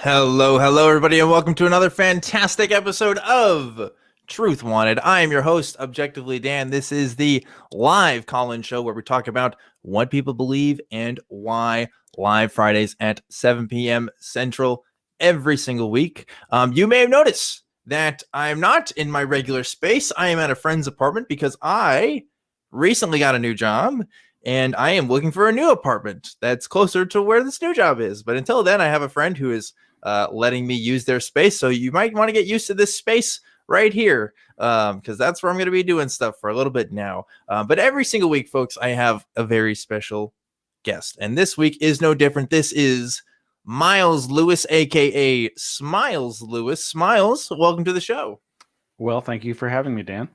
Hello, everybody, and welcome to another fantastic episode of Truth Wanted. I am your host, Objectively Dan. This is the live call-in show where we talk about what people believe and why, live Fridays at 7 p.m. Central every single week. You may have noticed that I'm not in my regular space. I am at a friend's apartment because I recently got a new job, and I am looking for a new apartment that's closer to where this new job is. But until then, I have a friend who is letting me use their space. So you might want to get used to this space right here, because that's where I'm going to be doing stuff for a little bit now. But every single week, folks, I have a very special guest. And this week is no different. This is Miles Lewis, aka Smiles Lewis. Smiles, welcome to the show. Well, thank you for having me, Dan.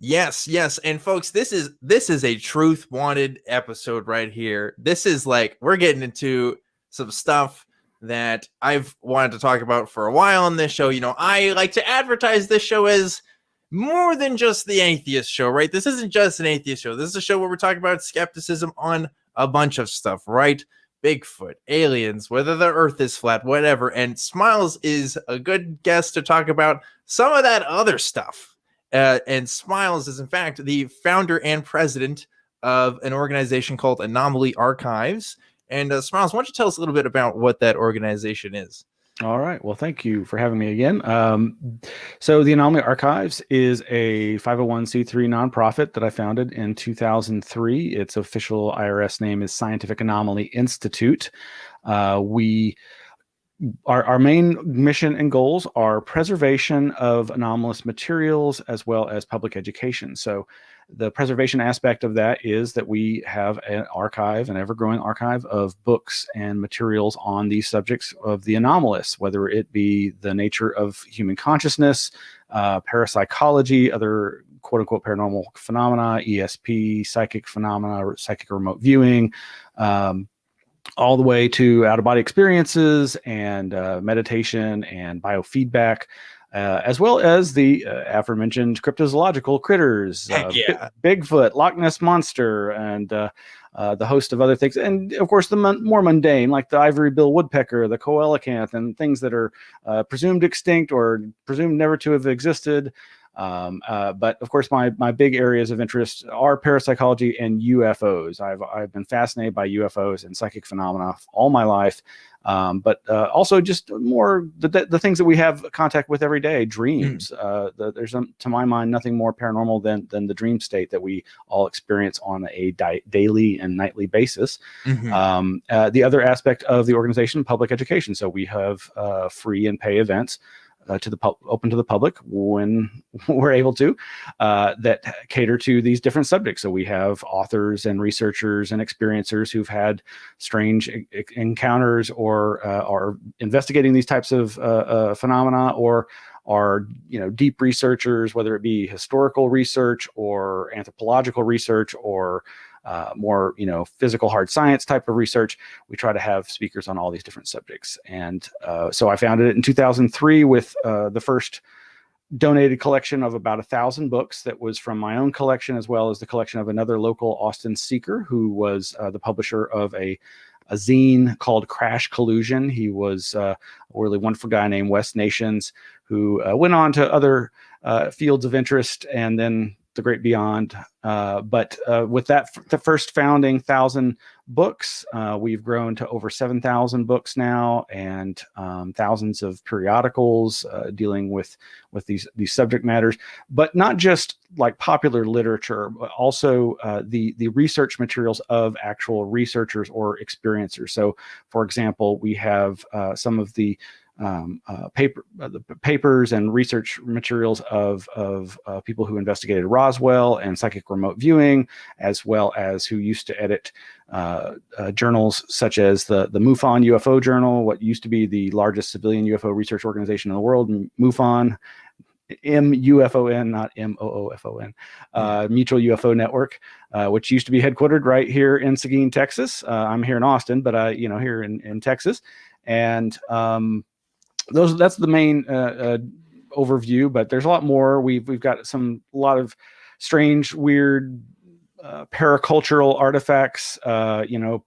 Yes. And folks, this is a Truth Wanted episode right here. This is like, we're getting into some stuff that I've wanted to talk about for a while on this show. You know, I like to advertise this show as more than just the atheist show, right? This isn't just an atheist show. This is a show where we're talking about skepticism on a bunch of stuff, right? Bigfoot, aliens, whether the earth is flat, whatever. And Smiles is a good guest to talk about some of that other stuff. And Smiles is, in fact, the founder and president of an organization called Anomaly Archives. And Smiles, why don't you tell us a little bit about what that organization is? All right. Well, thank you for having me again. So the Anomaly Archives is a 501c3 nonprofit that I founded in 2003. Its official IRS name is Scientific Anomaly Institute. Our main mission and goals are preservation of anomalous materials as well as public education. So the preservation aspect of that is that we have an archive, an ever-growing archive of books and materials on these subjects of the anomalous, whether it be the nature of human consciousness, parapsychology, other quote-unquote paranormal phenomena, ESP, psychic phenomena, or psychic remote viewing, all the way to out-of-body experiences and meditation and biofeedback, as well as the aforementioned cryptozoological critters, Bigfoot, Loch Ness Monster, and the host of other things. And, of course, the more mundane, like the ivory bill woodpecker, the coelacanth, and things that are presumed extinct or presumed never to have existed. But of course, my big areas of interest are parapsychology and UFOs. I've been fascinated by UFOs and psychic phenomena all my life, but also just more the things that we have contact with every day, dreams. There's, to my mind, nothing more paranormal than the dream state that we all experience on a daily and nightly basis. The other aspect of the organization, public education. So we have free and pay events open to the public when we're able to, that cater to these different subjects. So we have authors and researchers and experiencers who've had strange encounters or are investigating these types of phenomena, or are deep researchers, whether it be historical research or anthropological research or more physical hard science type of research. We try to have speakers on all these different subjects. And so I founded it in 2003 with the first donated collection of about 1,000 books that was from my own collection, as well as the collection of another local Austin seeker who was the publisher of a zine called Crash Collusion. He was a really wonderful guy named Wes Nations, who went on to other fields of interest and then the great beyond. But with the first founding 1,000 books, we've grown to over 7,000 books now, and thousands of periodicals dealing with these subject matters, but not just like popular literature, but also the research materials of actual researchers or experiencers. So, for example, we have some of the papers and research materials of people who investigated Roswell and psychic remote viewing, as well as who used to edit journals such as the MUFON UFO Journal, what used to be the largest civilian UFO research organization in the world, MUFON, MUFON, not MOOFON, Mutual UFO Network, which used to be headquartered right here in Seguin, Texas. I'm here in Austin, but here in Texas, and that's the main overview, but there's a lot more. We've got a lot of strange, weird paracultural artifacts.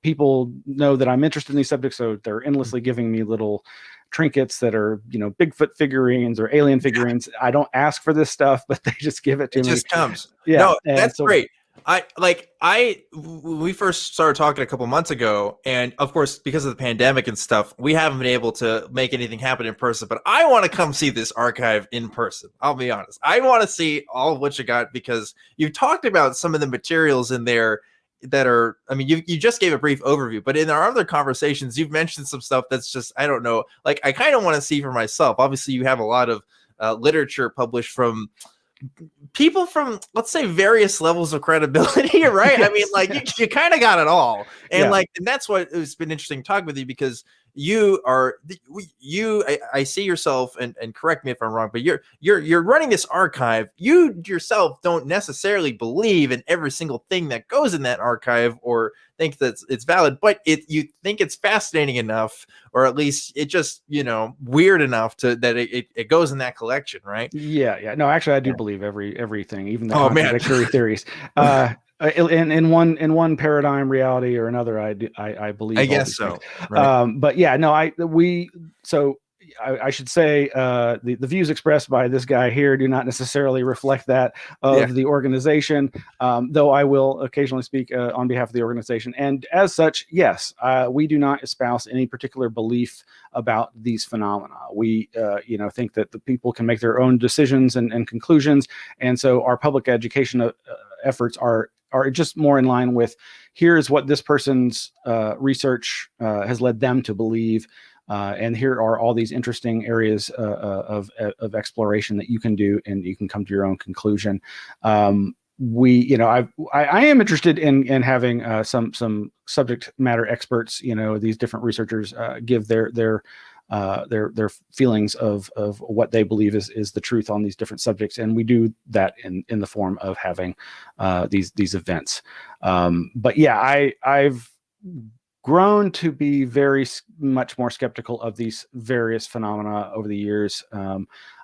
People know that I'm interested in these subjects, so they're endlessly giving me little trinkets that are, Bigfoot figurines or alien figurines. I don't ask for this stuff, but they just give it to It me. just comes. Yeah, No, and that's so great. When we first started talking a couple months ago, and of course, because of the pandemic and stuff, we haven't been able to make anything happen in person, but I want to come see this archive in person. I'll be honest. I want to see all of what you got, because you talked about some of the materials in there that are, I mean, you just gave a brief overview, but in our other conversations, you've mentioned some stuff that's just, I don't know, like I kind of want to see for myself. Obviously, you have a lot of literature published from people from, let's say, various levels of credibility, right? yes, I mean, like yes. you kind of got it all, and Yeah. and that's what it's been interesting to talk with you, because I see yourself, and correct me if I'm wrong, but you're running this archive. You yourself don't necessarily believe in every single thing that goes in that archive, or think that it's valid, but you think it's fascinating enough, or at least it just weird enough to that it goes in that collection, right? Yeah. No, actually, I do Yeah. believe everything, even the Oh man. contradictory theories. In one paradigm, reality or another, I believe I all guess these things. so. Right. But yeah, no, I should say the views expressed by this guy here do not necessarily reflect that Yeah. of the organization, though I will occasionally speak on behalf of the organization. And as such, yes, we do not espouse any particular belief about these phenomena. We think that the people can make their own decisions and conclusions, and so our public education efforts are just more in line with, here's what this person's research has led them to believe. And here are all these interesting areas of exploration that you can do, and you can come to your own conclusion. I am interested in having some subject matter experts, these different researchers give their feelings of what they believe is the truth on these different subjects, and we do that in the form of having these events. But yeah, I've grown to be very much more skeptical of these various phenomena over the years.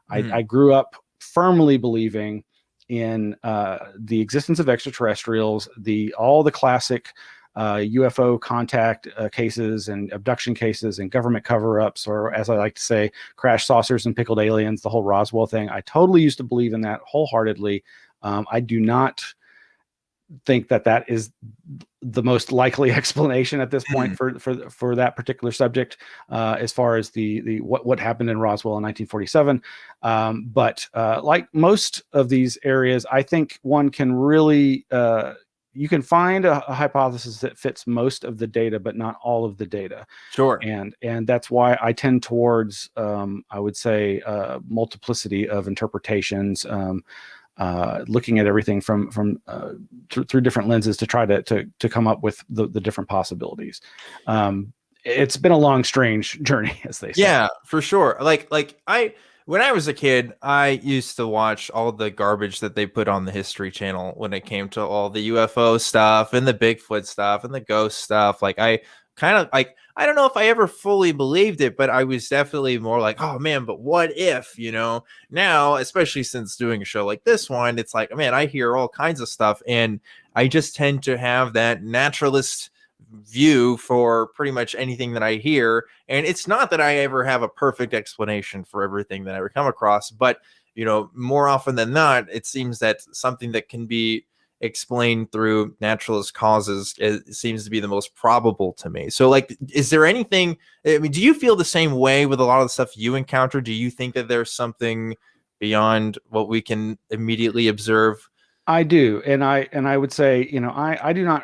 I grew up firmly believing in the existence of extraterrestrials, all the classic UFO contact cases and abduction cases and government cover-ups, or as I like to say, crash saucers and pickled aliens, the whole Roswell thing. I totally used to believe in that wholeheartedly. I do not think that is the most likely explanation at this point for that particular subject, as far as the what happened in Roswell in 1947. But like most of these areas, I think one can really you can find a hypothesis that fits most of the data, but not all of the data. Sure. And that's why I tend towards I would say multiplicity of interpretations. Looking at everything from through different lenses to try to come up with the different possibilities. It's been a long, strange journey, as they say. Yeah, for sure. When I was a kid, I used to watch all the garbage that they put on the History Channel when it came to all the UFO stuff and the Bigfoot stuff and the ghost stuff. I don't know if I ever fully believed it, but I was definitely more like, oh man, but what if, now, especially since doing a show like this one, it's like, man, I hear all kinds of stuff, and I just tend to have that naturalist view for pretty much anything that I hear. And it's not that I ever have a perfect explanation for everything that I ever come across, but more often than not, it seems that something that can be explained through naturalist causes seems to be the most probable to me. So is there anything, I mean, do you feel the same way with a lot of the stuff you encounter? Do you think that there's something beyond what we can immediately observe? I do. And I would say, I do not,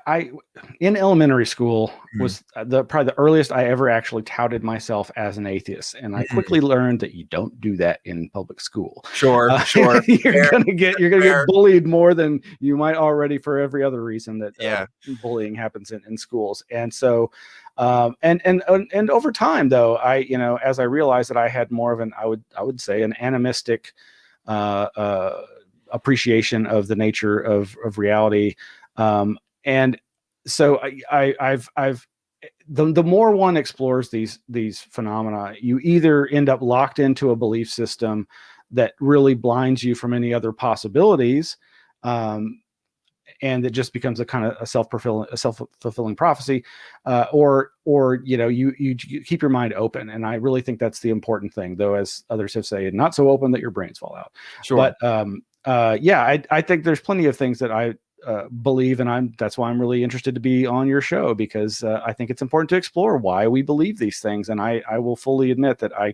I in elementary school was probably the earliest I ever actually touted myself as an atheist, and I quickly learned that you don't do that in public school. Sure. You're gonna get bullied more than you might already for every other reason that bullying happens in schools. And so, and over time, though, as I realized that I had more of I would say an animistic appreciation of the nature of reality. And so I've the more one explores these phenomena, you either end up locked into a belief system that really blinds you from any other possibilities, and it just becomes a kind of a self-fulfilling prophecy, or you keep your mind open. And I really think that's the important thing, though, as others have said, not so open that your brains fall out. Sure. But I think there's plenty of things that I believe, and that's why I'm really interested to be on your show, because I think it's important to explore why we believe these things. And I will fully admit that I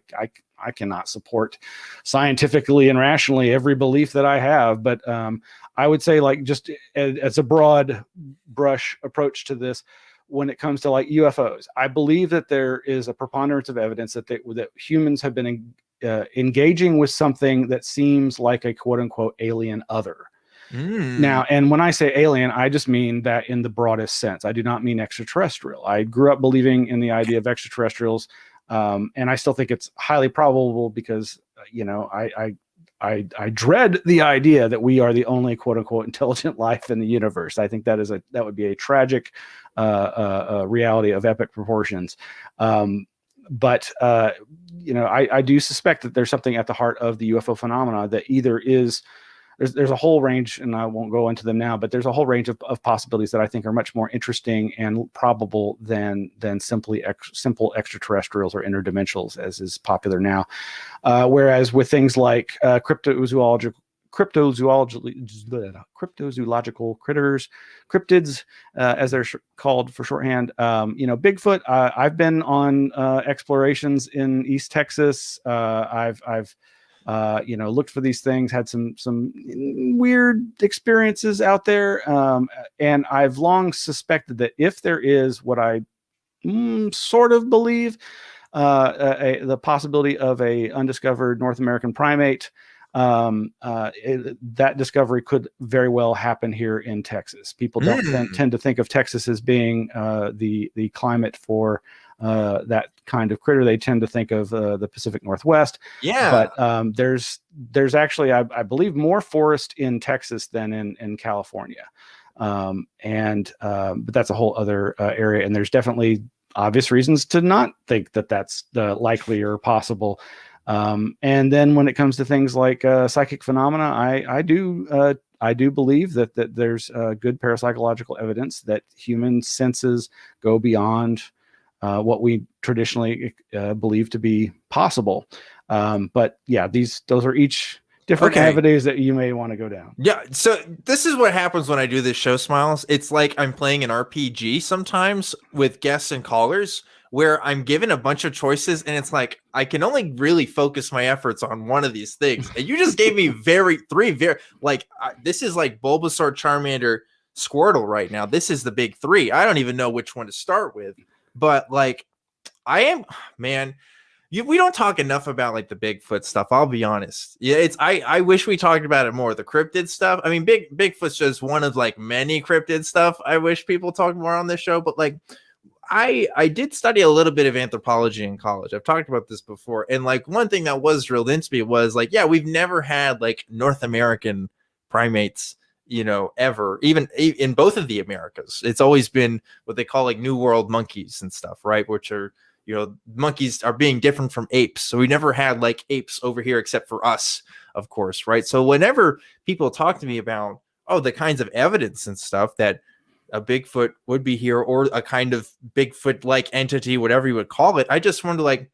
cannot support scientifically and rationally every belief that I have, but I would say, like, just as a broad brush approach to this, when it comes to like UFOs, I believe that there is a preponderance of evidence that humans have been engaging with something that seems like a quote unquote alien other. Now, and when I say alien, I just mean that in the broadest sense. I do not mean extraterrestrial. I grew up believing in the idea of extraterrestrials, and I still think it's highly probable, because I dread the idea that we are the only quote unquote intelligent life in the universe. I think that would be a tragic reality of epic proportions. But I do suspect that there's something at the heart of the UFO phenomena that either is. There's a whole range, and I won't go into them now, but there's a whole range of possibilities that I think are much more interesting and probable than simple extraterrestrials or interdimensionals, as is popular now. Whereas with things like cryptozoological critters, cryptids, as they're called for shorthand, Bigfoot. I've been on explorations in East Texas. I've looked for these things, had some weird experiences out there. And I've long suspected that if there is what I sort of believe, the possibility of a undiscovered North American primate, that discovery could very well happen here in Texas. People don't tend to think of Texas as being the climate for that kind of critter. They tend to think of the Pacific Northwest. Yeah. But there's actually, I believe, more forest in Texas than in California. But that's a whole other area. And there's definitely obvious reasons to not think that that's likely or possible. And then when it comes to things like psychic phenomena, I do believe that there's good parapsychological evidence that human senses go beyond what we traditionally believe to be possible. But yeah, those are each different avenues that you may want to go down. Yeah. So this is what happens when I do this show, Smiles. It's like I'm playing an RPG sometimes with guests and callers, where I'm given a bunch of choices, and it's like I can only really focus my efforts on one of these things. And you just gave me three very this is like Bulbasaur, Charmander, Squirtle right now. This is the big three. I don't even know which one to start with. But like, we don't talk enough about like the Bigfoot stuff. I'll be honest. Yeah, I wish we talked about it more. The cryptid stuff. I mean, Bigfoot's just one of like many cryptid stuff I wish people talked more on this show. But like, I did study a little bit of anthropology in college. I've talked about this before. And like, one thing that was drilled into me was like, yeah, we've never had like North American primates, ever, even in both of the Americas. It's always been what they call like New World monkeys and stuff, right? Which are, monkeys are being different from apes. So we never had like apes over here except for us, of course, right? So whenever people talk to me about, the kinds of evidence and stuff that a Bigfoot would be here, or a kind of Bigfoot-like entity, whatever you would call it, I just wonder, like,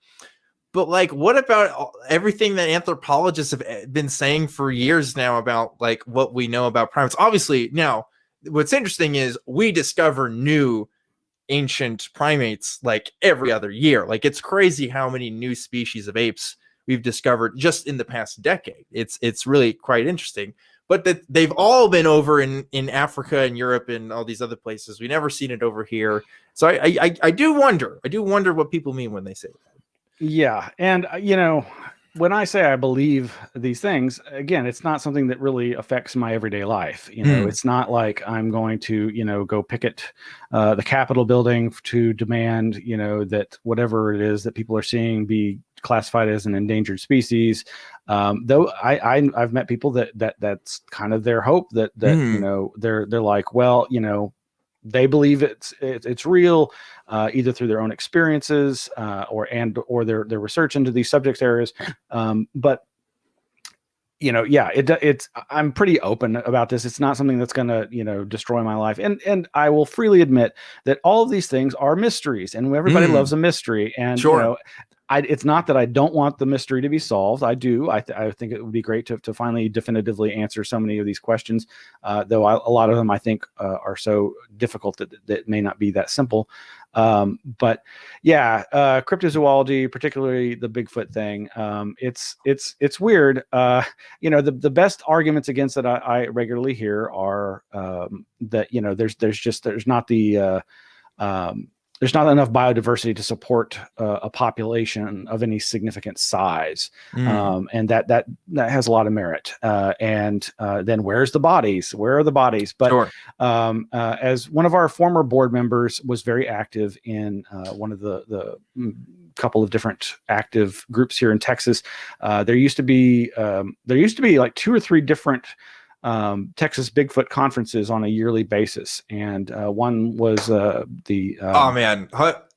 but like, what about everything that anthropologists have been saying for years now about like what we know about primates? Obviously, now what's interesting is we discover new ancient primates like every other year. Like, it's crazy how many new species of apes we've discovered just in the past decade. It's really quite interesting. But that they've all been over in Africa and Europe and all these other places. We never seen it over here. So I do wonder. I do wonder what people mean when they say that. Yeah. And, when I say I believe these things, again, it's not something that really affects my everyday life. It's not like I'm going to, go picket the Capitol building to demand, that whatever it is that people are seeing be classified as an endangered species. Though I've met people that's kind of their hope that they're like, well, they believe it's real, either through their own experiences or their research into these subject areas. But it's I'm pretty open about this. It's not something that's going to, destroy my life. And I will freely admit that all of these things are mysteries, and everybody loves a mystery. And, Sure. it's not that I don't want the mystery to be solved. I do. I think it would be great to finally definitively answer so many of these questions, though a lot of them I think are so difficult that it may not be that simple. But yeah, cryptozoology, particularly the Bigfoot thing, it's weird. The best arguments against it I regularly hear are that there's not enough biodiversity to support a population of any significant size, and that has a lot of merit. And then where's the bodies? Where are the bodies? But Sure. as one of our former board members was very active in one of the couple of different active groups here in Texas, there used to be like 2 or 3 different Texas Bigfoot conferences on a yearly basis, and one was the oh man,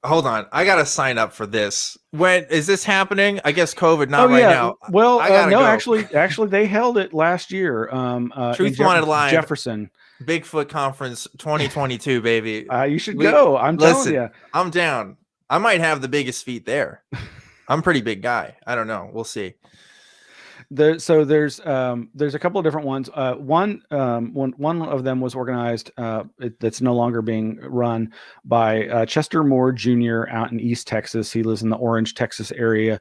hold on, I gotta sign up for this. When is this happening? I guess COVID, not right now. Well, I gotta no, go. actually they held it last year Truth in Wanted Live Jefferson. Bigfoot Conference 2022, baby. You should go. I'm telling you. I'm down. I might have the biggest feet there. I'm a pretty big guy. I don't know. We'll see. There's a couple of different ones. One of them was organized. That's no longer being run by Chester Moore Jr. out in East Texas. He lives in the Orange, Texas area.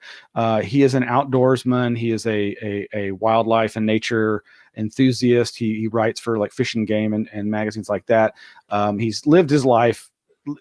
He is an outdoorsman. He is a wildlife and nature enthusiast. He writes for like Fish and Game and magazines like that. He's lived his life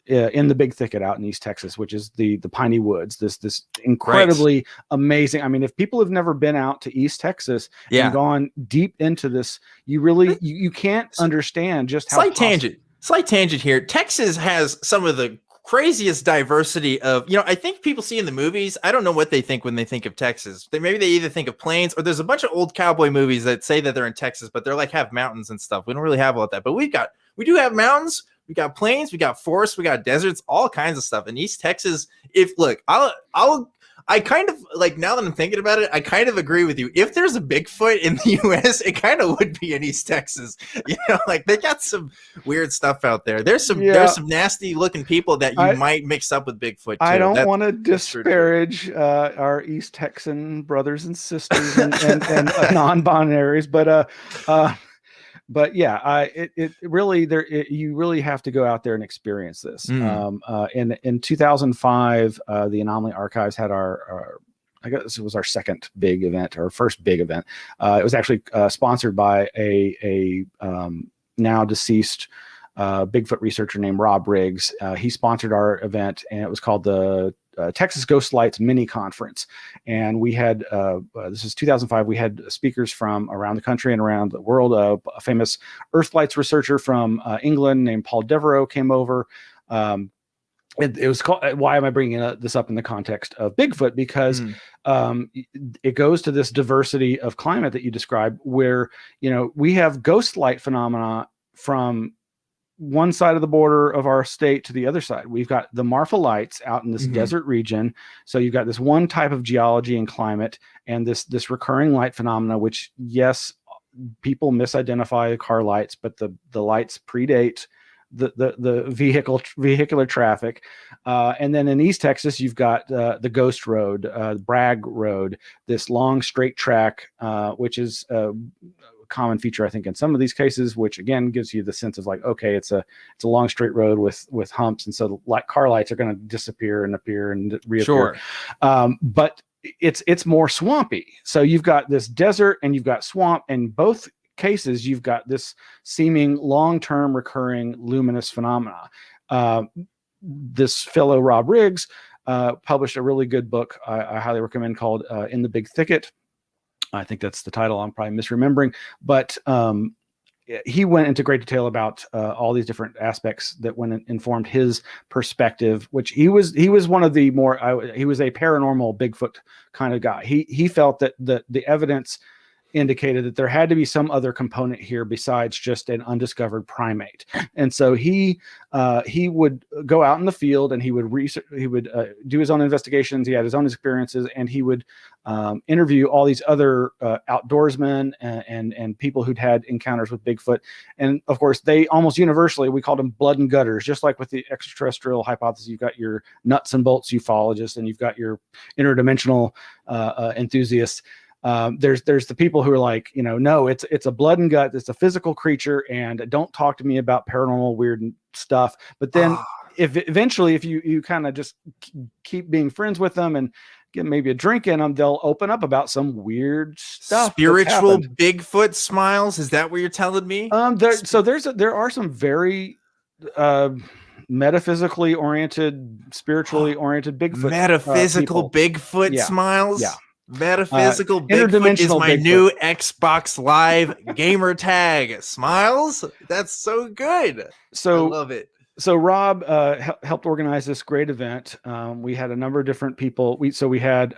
in the Big Thicket out in East Texas, which is the Piney Woods, this incredibly amazing. I mean, if people have never been out to East Texas and gone deep into this, you can't understand just how slight tangent here. Texas has some of the craziest diversity of, I think people see in the movies, I don't know what they think when they think of Texas. Maybe they either think of plains, or there's a bunch of old cowboy movies that say that they're in Texas, but they're like have mountains and stuff. We don't really have all that, but we do have mountains. We got plains, we got forests, we got deserts, all kinds of stuff. In East Texas, I kind of like, now that I'm thinking about it, I kind of agree with you. If there's a Bigfoot in the US, it kind of would be in East Texas. Like they got some weird stuff out there. There's some nasty looking people that you might mix up with Bigfoot too. I don't want to disparage our East Texan brothers and sisters and non-binaries, but yeah, you really have to go out there and experience this. In 2005, the Anomaly Archives had our I guess it was our second big event, or first big event. It was actually sponsored by a now deceased Bigfoot researcher named Rob Riggs. He sponsored our event, and it was called the Texas Ghost Lights Mini Conference. And we had, this is 2005, we had speakers from around the country and around the world. A famous Earth Lights researcher from England named Paul Devereaux came over. It was called, why am I bringing this up in the context of Bigfoot? Because it goes to this diversity of climate that you described, where, we have ghost light phenomena from one side of the border of our state to the other side. We've got the Marfa lights out in this desert region. So you've got this one type of geology and climate, and this recurring light phenomena, which, yes, people misidentify car lights, but the lights predate the vehicular traffic. And then in East Texas, you've got the Ghost Road, Bragg Road, this long straight track, which is common feature, I think, in some of these cases, which again gives you the sense of like, okay, it's a long straight road with humps, and so like car lights are going to disappear and appear and reappear. Sure. But it's more swampy. So you've got this desert and you've got swamp. In both cases, you've got this seeming long-term recurring luminous phenomena. This fellow Rob Riggs published a really good book I highly recommend called In the Big Thicket. I think that's the title. I'm probably misremembering, but he went into great detail about all these different aspects that informed his perspective, which he was one of the more, he was a paranormal Bigfoot kind of guy. He felt that the evidence indicated that there had to be some other component here besides just an undiscovered primate. And so he would go out in the field and he would do his own investigations. He had his own experiences, and he would interview all these other outdoorsmen and people who'd had encounters with Bigfoot. And of course, they almost universally, we called them blood and gutters, just like with the extraterrestrial hypothesis. You've got your nuts and bolts ufologists, and you've got your interdimensional enthusiasts. There's the people who are like, no, it's a blood and gut, it's a physical creature, and don't talk to me about paranormal weird stuff. But then if you kind of just keep being friends with them and get maybe a drink in them, they'll open up about some weird stuff. Spiritual Bigfoot smiles. Is that what you're telling me? There are some very metaphysically oriented, spiritually oriented Bigfoot. Metaphysical Bigfoot smiles. Yeah. Metaphysical Bigfoot is my new Xbox Live gamer tag. Smiles? That's so good. So I love it. So Rob helped organize this great event. We had a number of different people. We had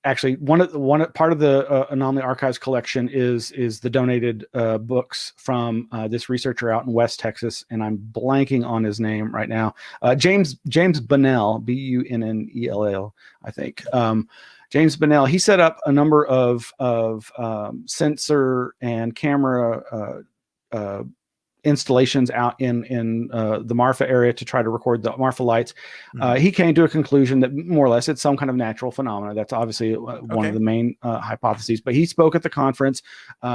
actually part of the Anomaly Archives collection is the donated books from this researcher out in West Texas, and I'm blanking on his name right now. James Bunnell, Bunnell, I think. James Bunnell. He set up a number of sensor and camera installations out in the Marfa area to try to record the Marfa lights. He came to a conclusion that more or less it's some kind of natural phenomena. That's obviously one of the main hypotheses. But he spoke at the conference.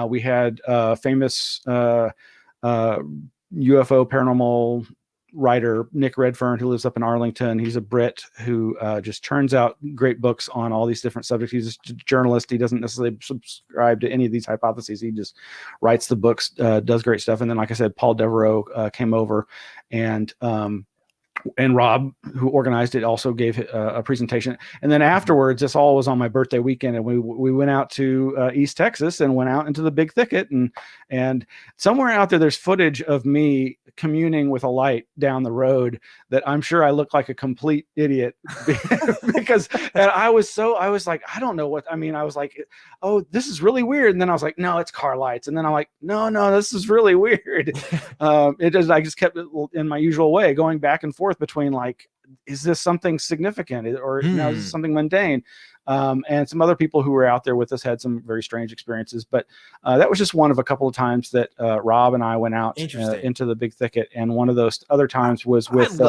We had famous UFO paranormal writer Nick Redfern, who lives up in Arlington. He's a Brit who just turns out great books on all these different subjects. He's a journalist. He doesn't necessarily subscribe to any of these hypotheses. He just writes the books, does great stuff. And then, like I said, Paul Devereaux came over, and Rob, who organized it, also gave a presentation. And then afterwards, this all was on my birthday weekend, and we went out to East Texas and went out into the big thicket, and somewhere out there's footage of me communing with a light down the road that I'm sure I look like a complete idiot because I was like, I don't know what I mean. I was like, oh, this is really weird. And then I was like, no, it's car lights. And then I'm like, no, this is really weird. I just kept it in my usual way, going back and forth between like, is this something significant or is this something mundane? And some other people who were out there with us had some very strange experiences, but that was just one of a couple of times that Rob and I went out into the big thicket. And one of those other times was with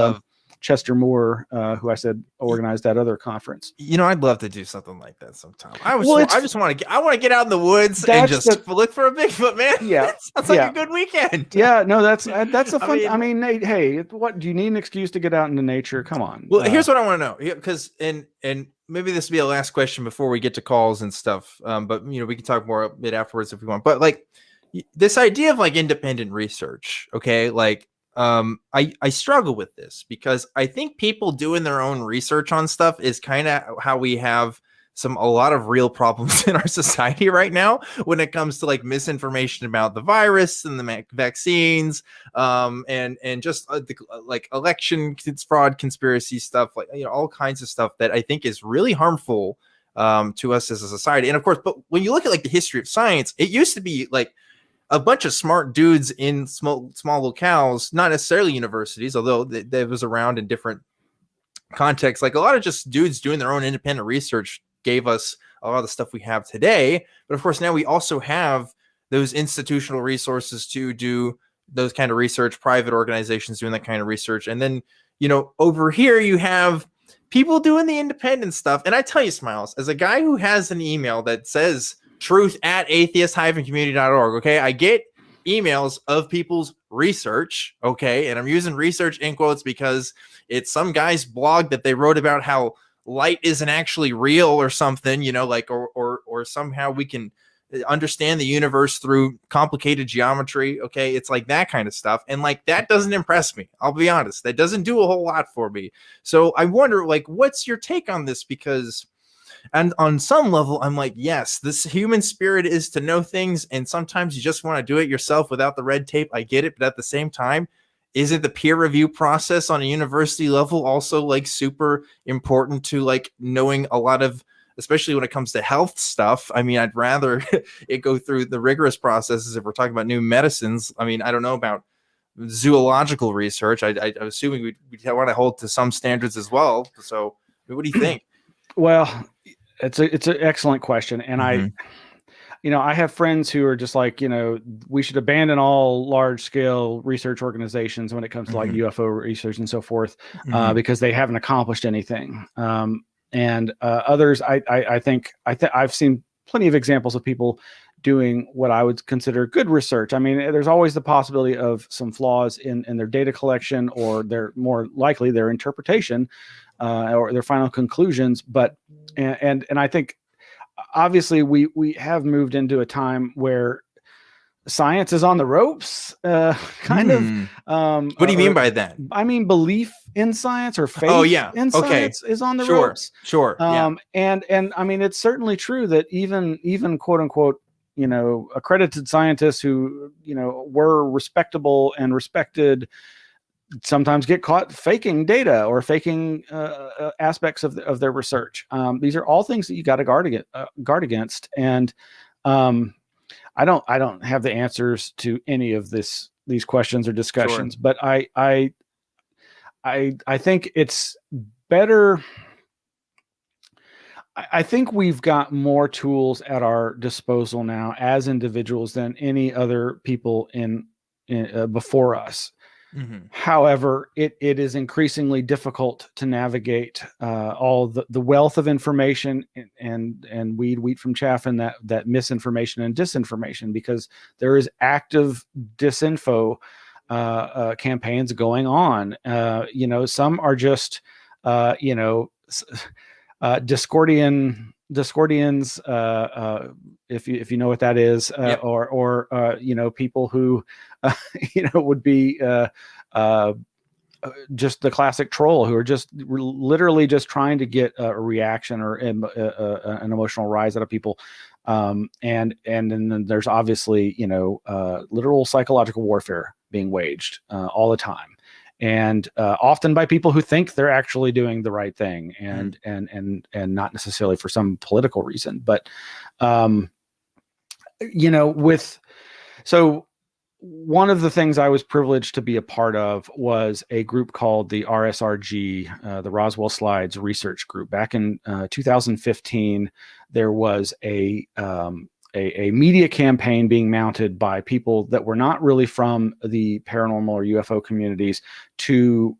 Chester Moore, who I said organized that other conference. I'd love to do something like that sometime. I want to get out in the woods and just look for a Bigfoot, man. Yeah, sounds like a good weekend. Yeah, no, that's a fun. I mean, hey, what do you need an excuse to get out into nature? Come on. Well, here's what I want to know, because and maybe this will be a last question before we get to calls and stuff. But we can talk more a bit afterwards if we want. But like this idea of like independent research, okay, like. I struggle with this because I think people doing their own research on stuff is kind of how we have a lot of real problems in our society right now when it comes to like misinformation about the virus and the vaccines, and just like election fraud, conspiracy stuff, like all kinds of stuff that I think is really harmful to us as a society. And of course, but when you look at like the history of science, it used to be like a bunch of smart dudes in small locales, not necessarily universities, although that was around in different contexts. Like a lot of just dudes doing their own independent research gave us a lot of the stuff we have today. But of course, now we also have those institutional resources to do those kind of research, private organizations doing that kind of research. And then, over here you have people doing the independent stuff. And I tell you, Smiles, as a guy who has an email that says truth@atheist-community.org. Okay. I get emails of people's research. Okay. And I'm using research in quotes because it's some guy's blog that they wrote about how light isn't actually real or something, like, or somehow we can understand the universe through complicated geometry. Okay. It's like that kind of stuff. And like, that doesn't impress me. I'll be honest. That doesn't do a whole lot for me. So I wonder, like, what's your take on this? Because and on some level, I'm like, yes, this human spirit is to know things. And sometimes you just want to do it yourself without the red tape. I get it. But at the same time, isn't the peer review process on a university level also like super important to like knowing a lot of especially when it comes to health stuff. I mean, I'd rather it go through the rigorous processes if we're talking about new medicines. I mean, I don't know about zoological research. I'm assuming we'd want to hold to some standards as well. So what do you think? Well, it's an excellent question. And I have friends who are just like, we should abandon all large scale research organizations when it comes to like UFO research and so forth, because they haven't accomplished anything. And others, I think I've seen plenty of examples of people doing what I would consider good research. I mean, there's always the possibility of some flaws in their data collection, or their more likely their interpretation, or their final conclusions. But and I think obviously we have moved into a time where science is on the ropes, kind of. What do you mean by that? I mean, belief in science, or faith in science is on the ropes. Sure. And I mean, it's certainly true that even quote unquote, accredited scientists who, were respectable and respected, sometimes get caught faking data or faking aspects of their research. These are all things that you got to guard against. And I don't have the answers to any of these questions or discussions, but I think it's better. I think we've got more tools at our disposal now as individuals than any other people in before us. However, it is increasingly difficult to navigate all the wealth of information and weed wheat from chaff, and that misinformation and disinformation, because there is active disinfo campaigns going on. Some are just Discordians, if you know what that is, or people who would be just the classic troll, who are just literally just trying to get a reaction or an emotional rise out of people. And then there's obviously literal psychological warfare being waged all the time. And often by people who think they're actually doing the right thing, and not necessarily for some political reason. But so one of the things I was privileged to be a part of was a group called the RSRG, the Roswell Slides Research Group. Back in 2015, there was a media campaign being mounted by people that were not really from the paranormal or UFO communities to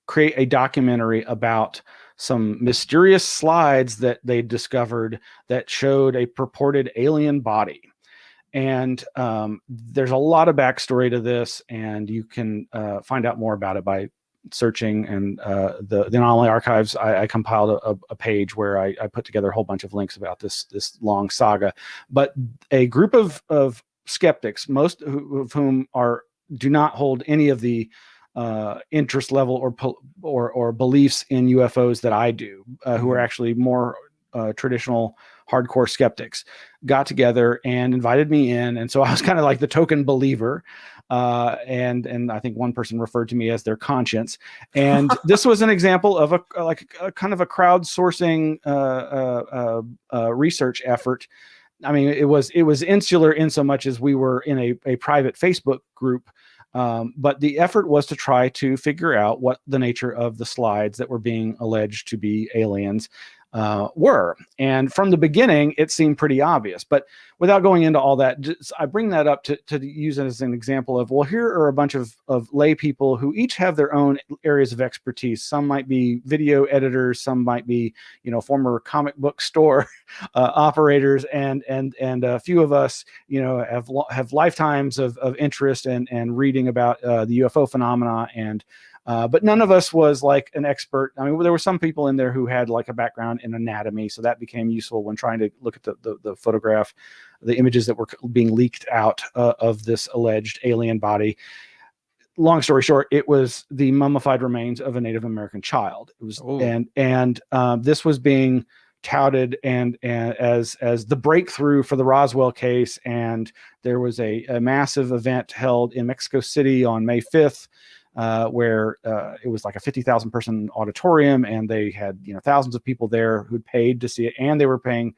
create a documentary about some mysterious slides that they discovered that showed a purported alien body. And there's a lot of backstory to this, and you can find out more about it by searching. And the Anomaly archives, I compiled a page where I put together a whole bunch of links about this long saga. But a group of skeptics, most of whom do not hold any of the interest level or beliefs in UFOs that I do, who are actually more traditional hardcore skeptics, got together and invited me in. And so I was kind of like the token believer. And I think one person referred to me as their conscience. And this was an example of a kind of a crowdsourcing research effort. I mean, it was insular in so much as we were in a private Facebook group. But the effort was to try to figure out what the nature of the slides that were being alleged to be aliens were. And from the beginning, it seemed pretty obvious. But without going into all that, I bring that up to use it as an example of, well, here are a bunch of lay people who each have their own areas of expertise. Some might be video editors, some might be, former comic book store operators, and a few of us, have lifetimes of interest and reading about the UFO phenomena. And but none of us was like an expert. I mean, there were some people in there who had like a background in anatomy, so that became useful when trying to look at the photograph, the images that were being leaked out of this alleged alien body. Long story short, it was the mummified remains of a Native American child. It was, and this was being touted and as the breakthrough for the Roswell case. And there was a massive event held in Mexico City on May 5th. where it was like a 50,000 person auditorium, and they had thousands of people there who'd paid to see it, and they were paying.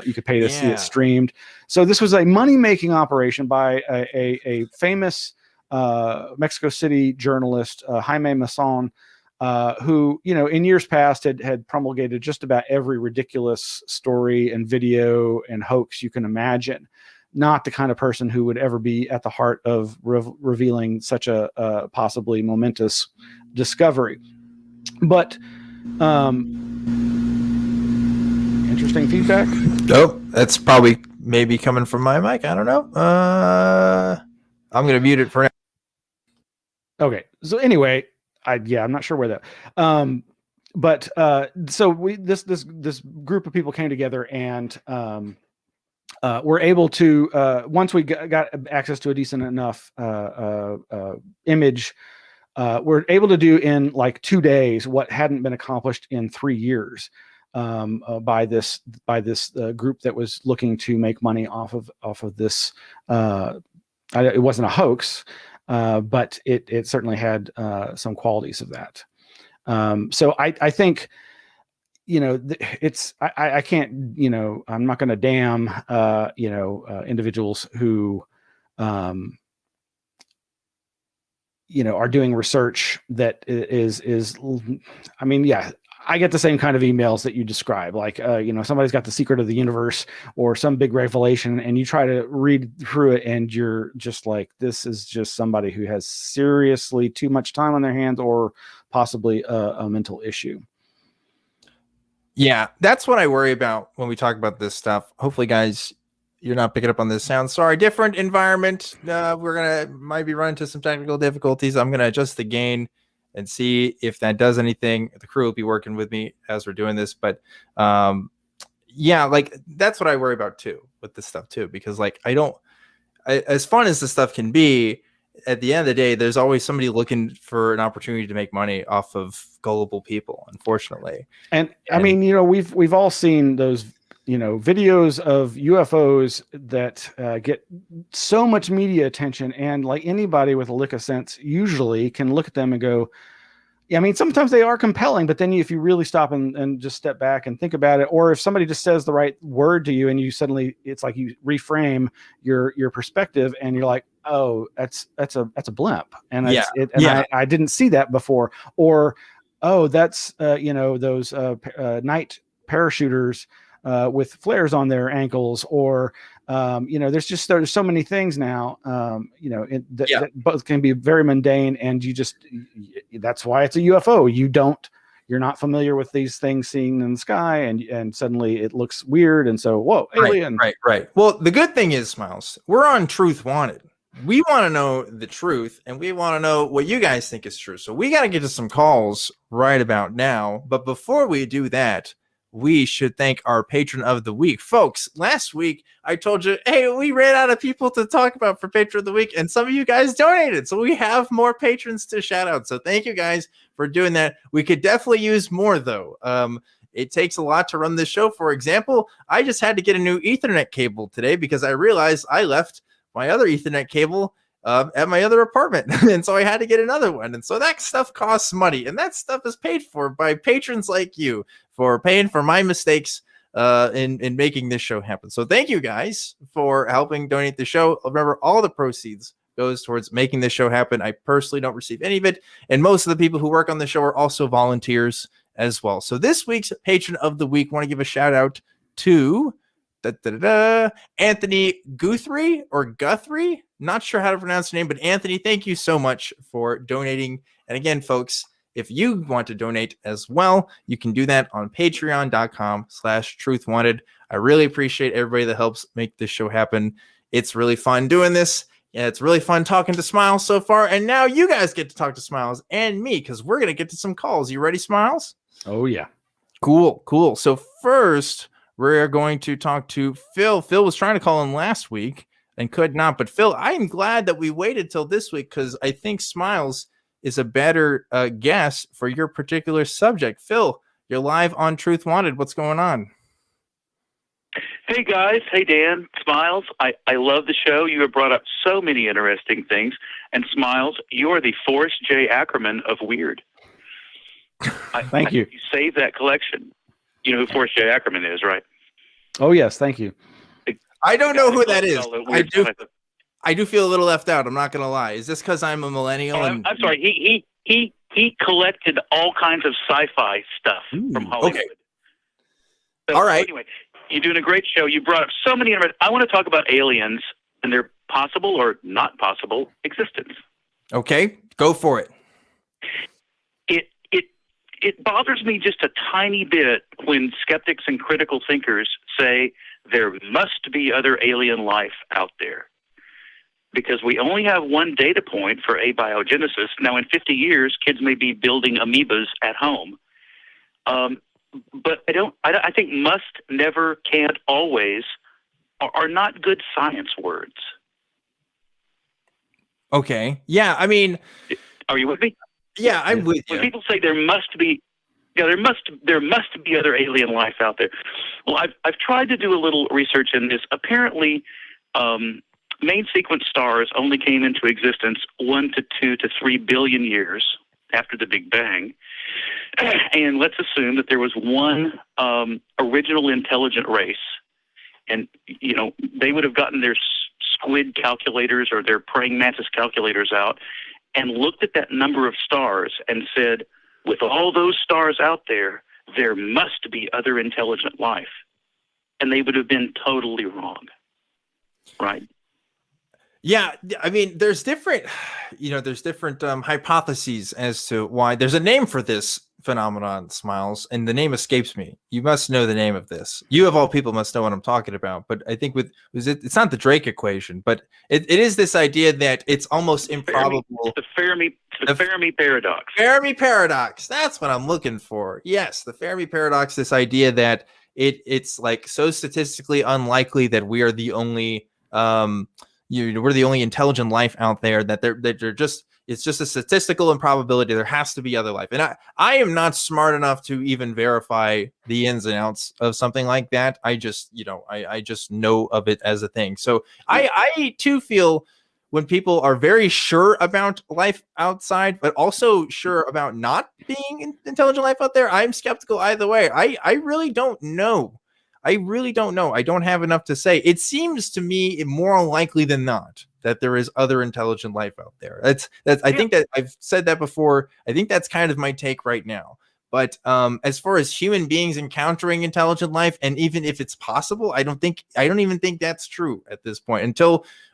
You could pay to see it streamed. So this was a money-making operation by a famous Mexico City journalist, Jaime Maussan, who, in years past had promulgated just about every ridiculous story and video and hoax you can imagine. Not the kind of person who would ever be at the heart of revealing such a possibly momentous discovery. But interesting feedback. Nope, that's probably maybe coming from my mic. I don't know. I'm going to mute it for now. Okay. So anyway, I'm not sure where that. But so this group of people came together and were able to once we got access to a decent enough image, we're able to do in like 2 days what hadn't been accomplished in 3 years by this group that was looking to make money off of this. It wasn't a hoax. But it certainly had some qualities of that. So I think, it's I can't, I'm not going to damn individuals who are doing research that is I mean, yeah. I get the same kind of emails that you describe, like, somebody's got the secret of the universe or some big revelation, and you try to read through it and you're just like, this is just somebody who has seriously too much time on their hands or possibly a mental issue. Yeah, that's what I worry about when we talk about this stuff. Hopefully, guys, you're not picking up on this sound. Sorry, different environment. We're might be running into some technical difficulties. I'm going to adjust the gain and see if that does anything. The crew will be working with me as we're doing this. But yeah, like that's what I worry about too with this stuff too, because like as fun as this stuff can be, at the end of the day, there's always somebody looking for an opportunity to make money off of gullible people, unfortunately. And I mean, we've all seen those videos of UFOs that get so much media attention, and like anybody with a lick of sense usually can look at them and go, yeah, I mean, sometimes they are compelling, but then if you really stop and just step back and think about it, or if somebody just says the right word to you and you suddenly, it's like you reframe your perspective and you're like, oh, that's a blimp. And I didn't see that before. Or, oh, that's, those night parachuters with flares on their ankles, or there's so many things now that both can be very mundane, and that's why it's a UFO. You're not familiar with these things seen in the sky, and suddenly it looks weird, and so whoa, alien. Right. Well, the good thing is, Smiles, we're on Truth Wanted. We want to know the truth, and we want to know what you guys think is true. So we got to get to some calls right about now. But before we do that, we should thank our patron of the week. Folks, last week I told you, hey, we ran out of people to talk about for patron of the week, and some of you guys donated. So we have more patrons to shout out. So thank you guys for doing that. We could definitely use more, though. It takes a lot to run this show. For example, I just had to get a new Ethernet cable today because I realized I left my other Ethernet cable at my other apartment. And so I had to get another one. And so that stuff costs money. And that stuff is paid for by patrons like you for paying for my mistakes in making this show happen. So thank you guys for helping donate the show. Remember, all the proceeds goes towards making this show happen. I personally don't receive any of it. And most of the people who work on the show are also volunteers as well. So this week's patron of the week, want to give a shout out to Anthony Guthrie. Not sure how to pronounce the name, but Anthony, thank you so much for donating. And again, folks, if you want to donate as well, you can do that on patreon.com/truthwanted. I really appreciate everybody that helps make this show happen. It's really fun doing this. Yeah, it's really fun talking to Smiles so far. And now you guys get to talk to Smiles and me, because we're going to get to some calls. You ready, Smiles? Oh, yeah. Cool. So first, we're going to talk to Phil. Phil was trying to call in last week and could not. But Phil, I am glad that we waited till this week, because I think Smiles is a better guess for your particular subject. Phil, you're live on Truth Wanted. What's going on? Hey guys, hey Dan, Smiles. I love the show. You have brought up so many interesting things. And Smiles, you are the Forrest J. Ackerman of weird. Thank you. You saved that collection. You know who Forrest J. Ackerman is, right? Oh yes, thank you. I don't know who that is. I do feel a little left out. I'm not going to lie. Is this because I'm a millennial? I'm sorry. He collected all kinds of sci-fi stuff from Hollywood. Okay. So, all right. Anyway, you're doing a great show. You brought up so many. I want to talk about aliens and their possible or not possible existence. Okay, go for it. It bothers me just a tiny bit when skeptics and critical thinkers say there must be other alien life out there, because we only have one data point for abiogenesis. Now, in 50 years, kids may be building amoebas at home. But I think must, never, can't, always are not good science words. Okay. Yeah, I mean, are you with me? Yeah, I'm with you. When people say there must be other alien life out there. Well, I've tried to do a little research in this. Apparently, main sequence stars only came into existence 1 to 2 to 3 billion years after the Big Bang. And let's assume that there was one original intelligent race, and they would have gotten their squid calculators or their praying mantis calculators out and looked at that number of stars and said, with all those stars out there, there must be other intelligent life. And they would have been totally wrong. Right? Yeah, I mean, there's different hypotheses as to why. There's a name for this phenomenon, Smiles, and the name escapes me. You must know the name of this. You of all people must know what I'm talking about. But I think it's not the Drake equation, but it is this idea that it's almost improbable. The Fermi paradox. Fermi paradox. That's what I'm looking for. Yes, the Fermi paradox. This idea that it's like so statistically unlikely that we are the only we're the only intelligent life out there, that they're just, it's just a statistical improbability. There has to be other life. And I am not smart enough to even verify the ins and outs of something like that. I just, I just know of it as a thing. So I too feel when people are very sure about life outside, but also sure about not being intelligent life out there, I'm skeptical either way. I really don't know. I don't have enough to say. It seems to me more likely than not that there is other intelligent life out there. I think that I've said that before. I think that's kind of my take right now. But as far as human beings encountering intelligent life, and even if it's possible, I don't even think that's true at this point.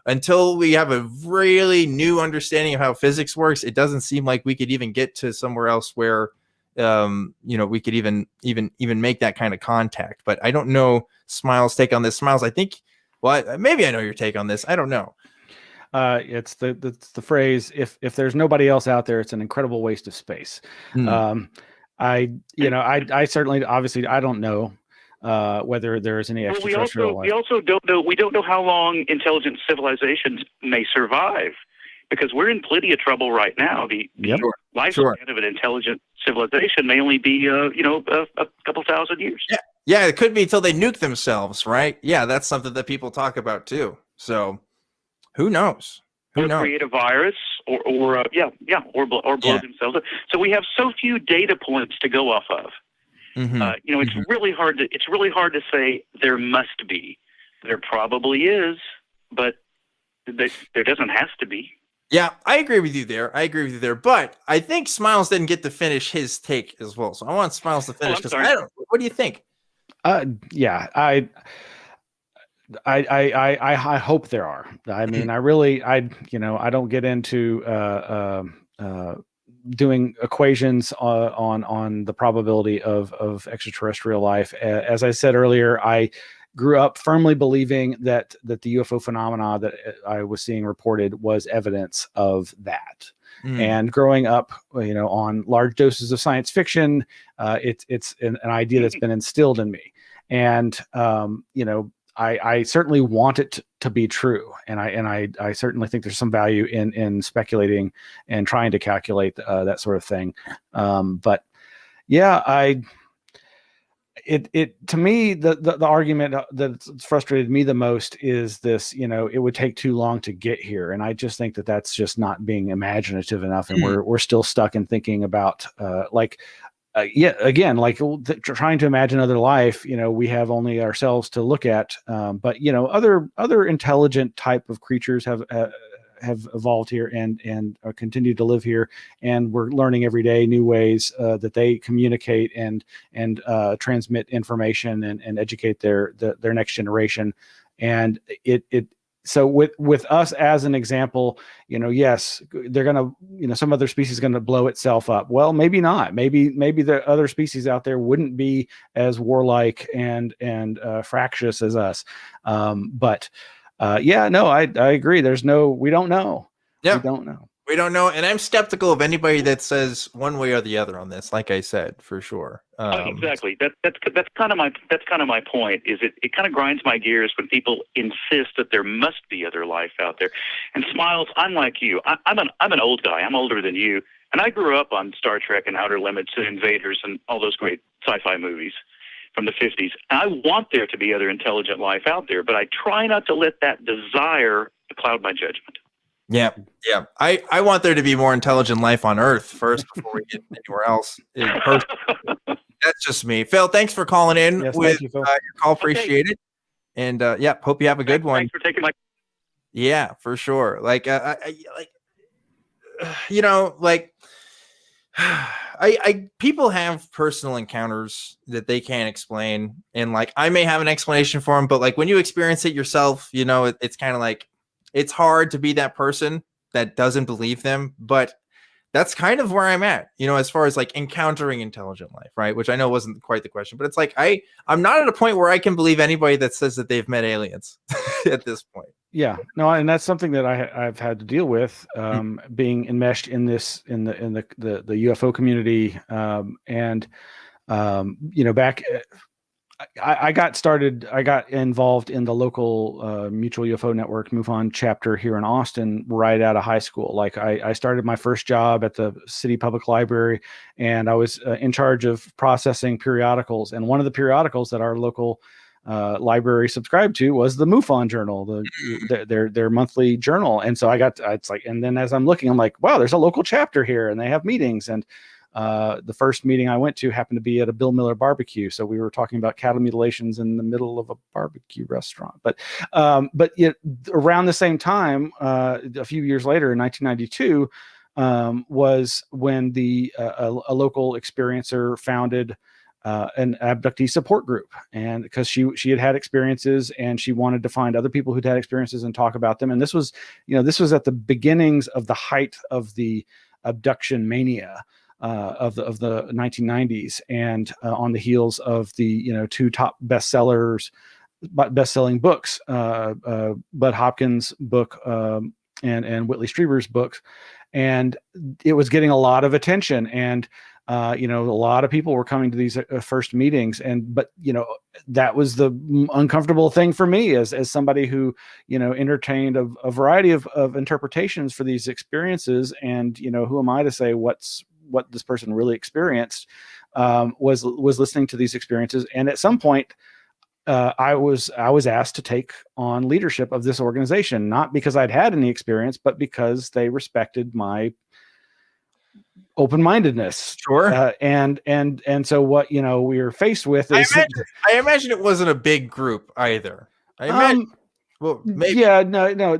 Until we have a really new understanding of how physics works, it doesn't seem like we could even get to somewhere else where we could even make that kind of contact. But I don't know Smiles' take on this. Smiles, I think, well, maybe I know your take on this. I don't know. It's the phrase, if there's nobody else out there, it's an incredible waste of space. I certainly, obviously, I don't know whether there is any extraterrestrial life. We also don't know. We don't know how long intelligent civilizations may survive, because we're in plenty of trouble right now. The lifespan of an intelligent civilization may only be a couple thousand years. Yeah, it could be until they nuke themselves, right? Yeah, that's something that people talk about too. So who knows? Create a virus or blow themselves up. So we have so few data points to go off of. It's really hard to say there must be. There probably is, but there doesn't have to be. Yeah, I agree with you there. But I think Smiles didn't get to finish his take as well. So I want Smiles to finish, because what do you think? I hope there are. I mean, I don't get into doing equations on the probability of extraterrestrial life. As I said earlier, I grew up firmly believing that the UFO phenomena that I was seeing reported was evidence of that. And growing up, on large doses of science fiction, it's an idea that's been instilled in me. And I certainly want it to be true, and I certainly think there's some value in speculating and trying to calculate that sort of thing. But yeah, it to me, the argument that's frustrated me the most is this, it would take too long to get here. And I just think that that's just not being imaginative enough. And we're still stuck in thinking about again, like trying to imagine other life. We have only ourselves to look at, but other intelligent type of creatures have evolved here and continue to live here, and we're learning every day new ways that they communicate and transmit information and educate their next generation. And so with us as an example, yes, they're gonna, some other species is gonna blow itself up. Well, maybe not. Maybe the other species out there wouldn't be as warlike and fractious as us. But no, I agree. We don't know. Yeah. We don't know. And I'm skeptical of anybody that says one way or the other on this. Like I said, for sure. Exactly. That's kind of my point. Is it kind of grinds my gears when people insist that there must be other life out there. And Smiles, I'm like you. I'm an old guy. I'm older than you, and I grew up on Star Trek and Outer Limits and Invaders and all those great sci-fi movies from the 50s. And I want there to be other intelligent life out there, but I try not to let that desire cloud my judgment. Yeah. I want there to be more intelligent life on Earth first before we get anywhere else. That's just me. Phil, thanks for calling in with you, Phil. Your call. Appreciate it. And hope you have a good one. Thanks for taking my. Yeah, for sure. People have personal encounters that they can't explain, and I may have an explanation for them, but when you experience it yourself, it's kind of it's hard to be that person that doesn't believe them. But that's kind of where I'm at, as far as encountering intelligent life, right? Which I know wasn't quite the question, but it's I'm not at a point where I can believe anybody that says that they've met aliens at this point. Yeah, no, and that's something that I've had to deal with, being enmeshed in the UFO community, back. I got involved in the local Mutual UFO Network MUFON chapter here in Austin right out of high school. I started my first job at the city public library, and I was in charge of processing periodicals. And one of the periodicals that our local library subscribed to was the MUFON Journal, their monthly journal. And so and then as I'm looking, I'm like, wow, there's a local chapter here, and they have meetings. And the first meeting I went to happened to be at a Bill Miller barbecue. So we were talking about cattle mutilations in the middle of a barbecue restaurant. But around the same time, a few years later in 1992, was when a local experiencer founded an abductee support group. And because she had experiences, and she wanted to find other people who'd had experiences and talk about them. And this was at the beginnings of the height of the abduction mania of the 1990s, and on the heels of the two top best-selling books, Bud Hopkins' book and Whitley Strieber's books, and it was getting a lot of attention. And a lot of people were coming to these first meetings, but that was the uncomfortable thing for me as somebody who entertained a variety of interpretations for these experiences. And who am I to say what this person really experienced? Was listening to these experiences, and at some point I was asked to take on leadership of this organization, not because I'd had any experience, but because they respected my open-mindedness. Sure. And so what we were faced with is, I imagine it wasn't a big group either. I imagine. Well, maybe. Yeah, no.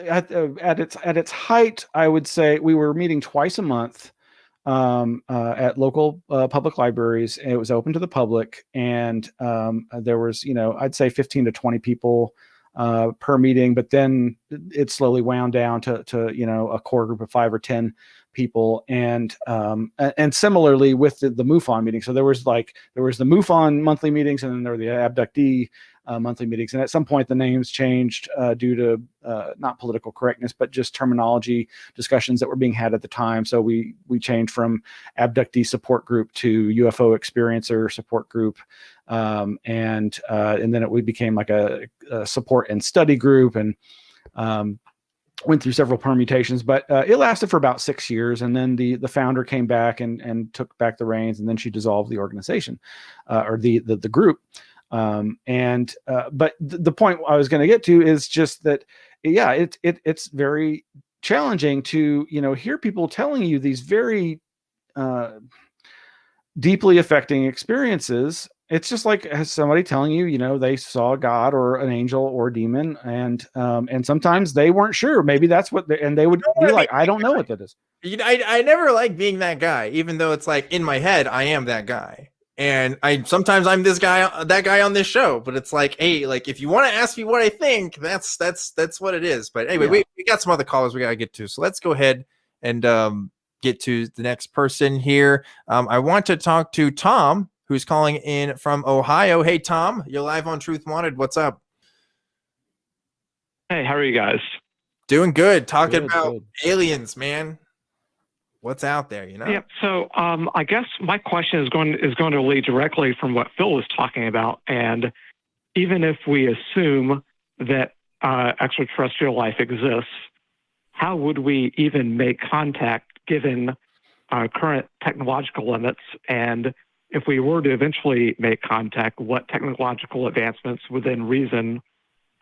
At its height, I would say we were meeting twice a month at local public libraries. It was open to the public, and there was I'd say 15 to 20 people per meeting. But then it slowly wound down to a core group of 5 or 10 people. And similarly with the MUFON meeting. So there was the MUFON monthly meetings, and then there were the abductee monthly meetings. And at some point the names changed due to not political correctness, but just terminology discussions that were being had at the time. So we changed from abductee support group to UFO experiencer support group. And then we became like a support and study group. And went through several permutations, but it lasted for about 6 years, and then the founder came back and took back the reins, and then she dissolved the organization, or the group. But the point I was going to get to is just that, yeah, it's very challenging to hear people telling you these very deeply affecting experiences. It's just like somebody telling you, they saw God or an angel or a demon, and sometimes they weren't sure. Maybe that's what, and they would be like, I don't know what that is. I never like being that guy, even though it's like in my head, I am that guy. And sometimes I'm this guy, that guy on this show, but it's like, hey, like if you want to ask me what I think, that's what it is. But anyway, we got some other callers we got to get to. So let's go ahead and get to the next person here. I want to talk to Tom, who's calling in from Ohio. Hey, Tom, you're live on Truth Wanted. What's up? Hey, how are you guys? Doing good. Talking about aliens, man. What's out there, Yeah. So I guess my question is going to lead directly from what Phil was talking about. And even if we assume that extraterrestrial life exists, how would we even make contact given current technological limits? And if we were to eventually make contact, what technological advancements within reason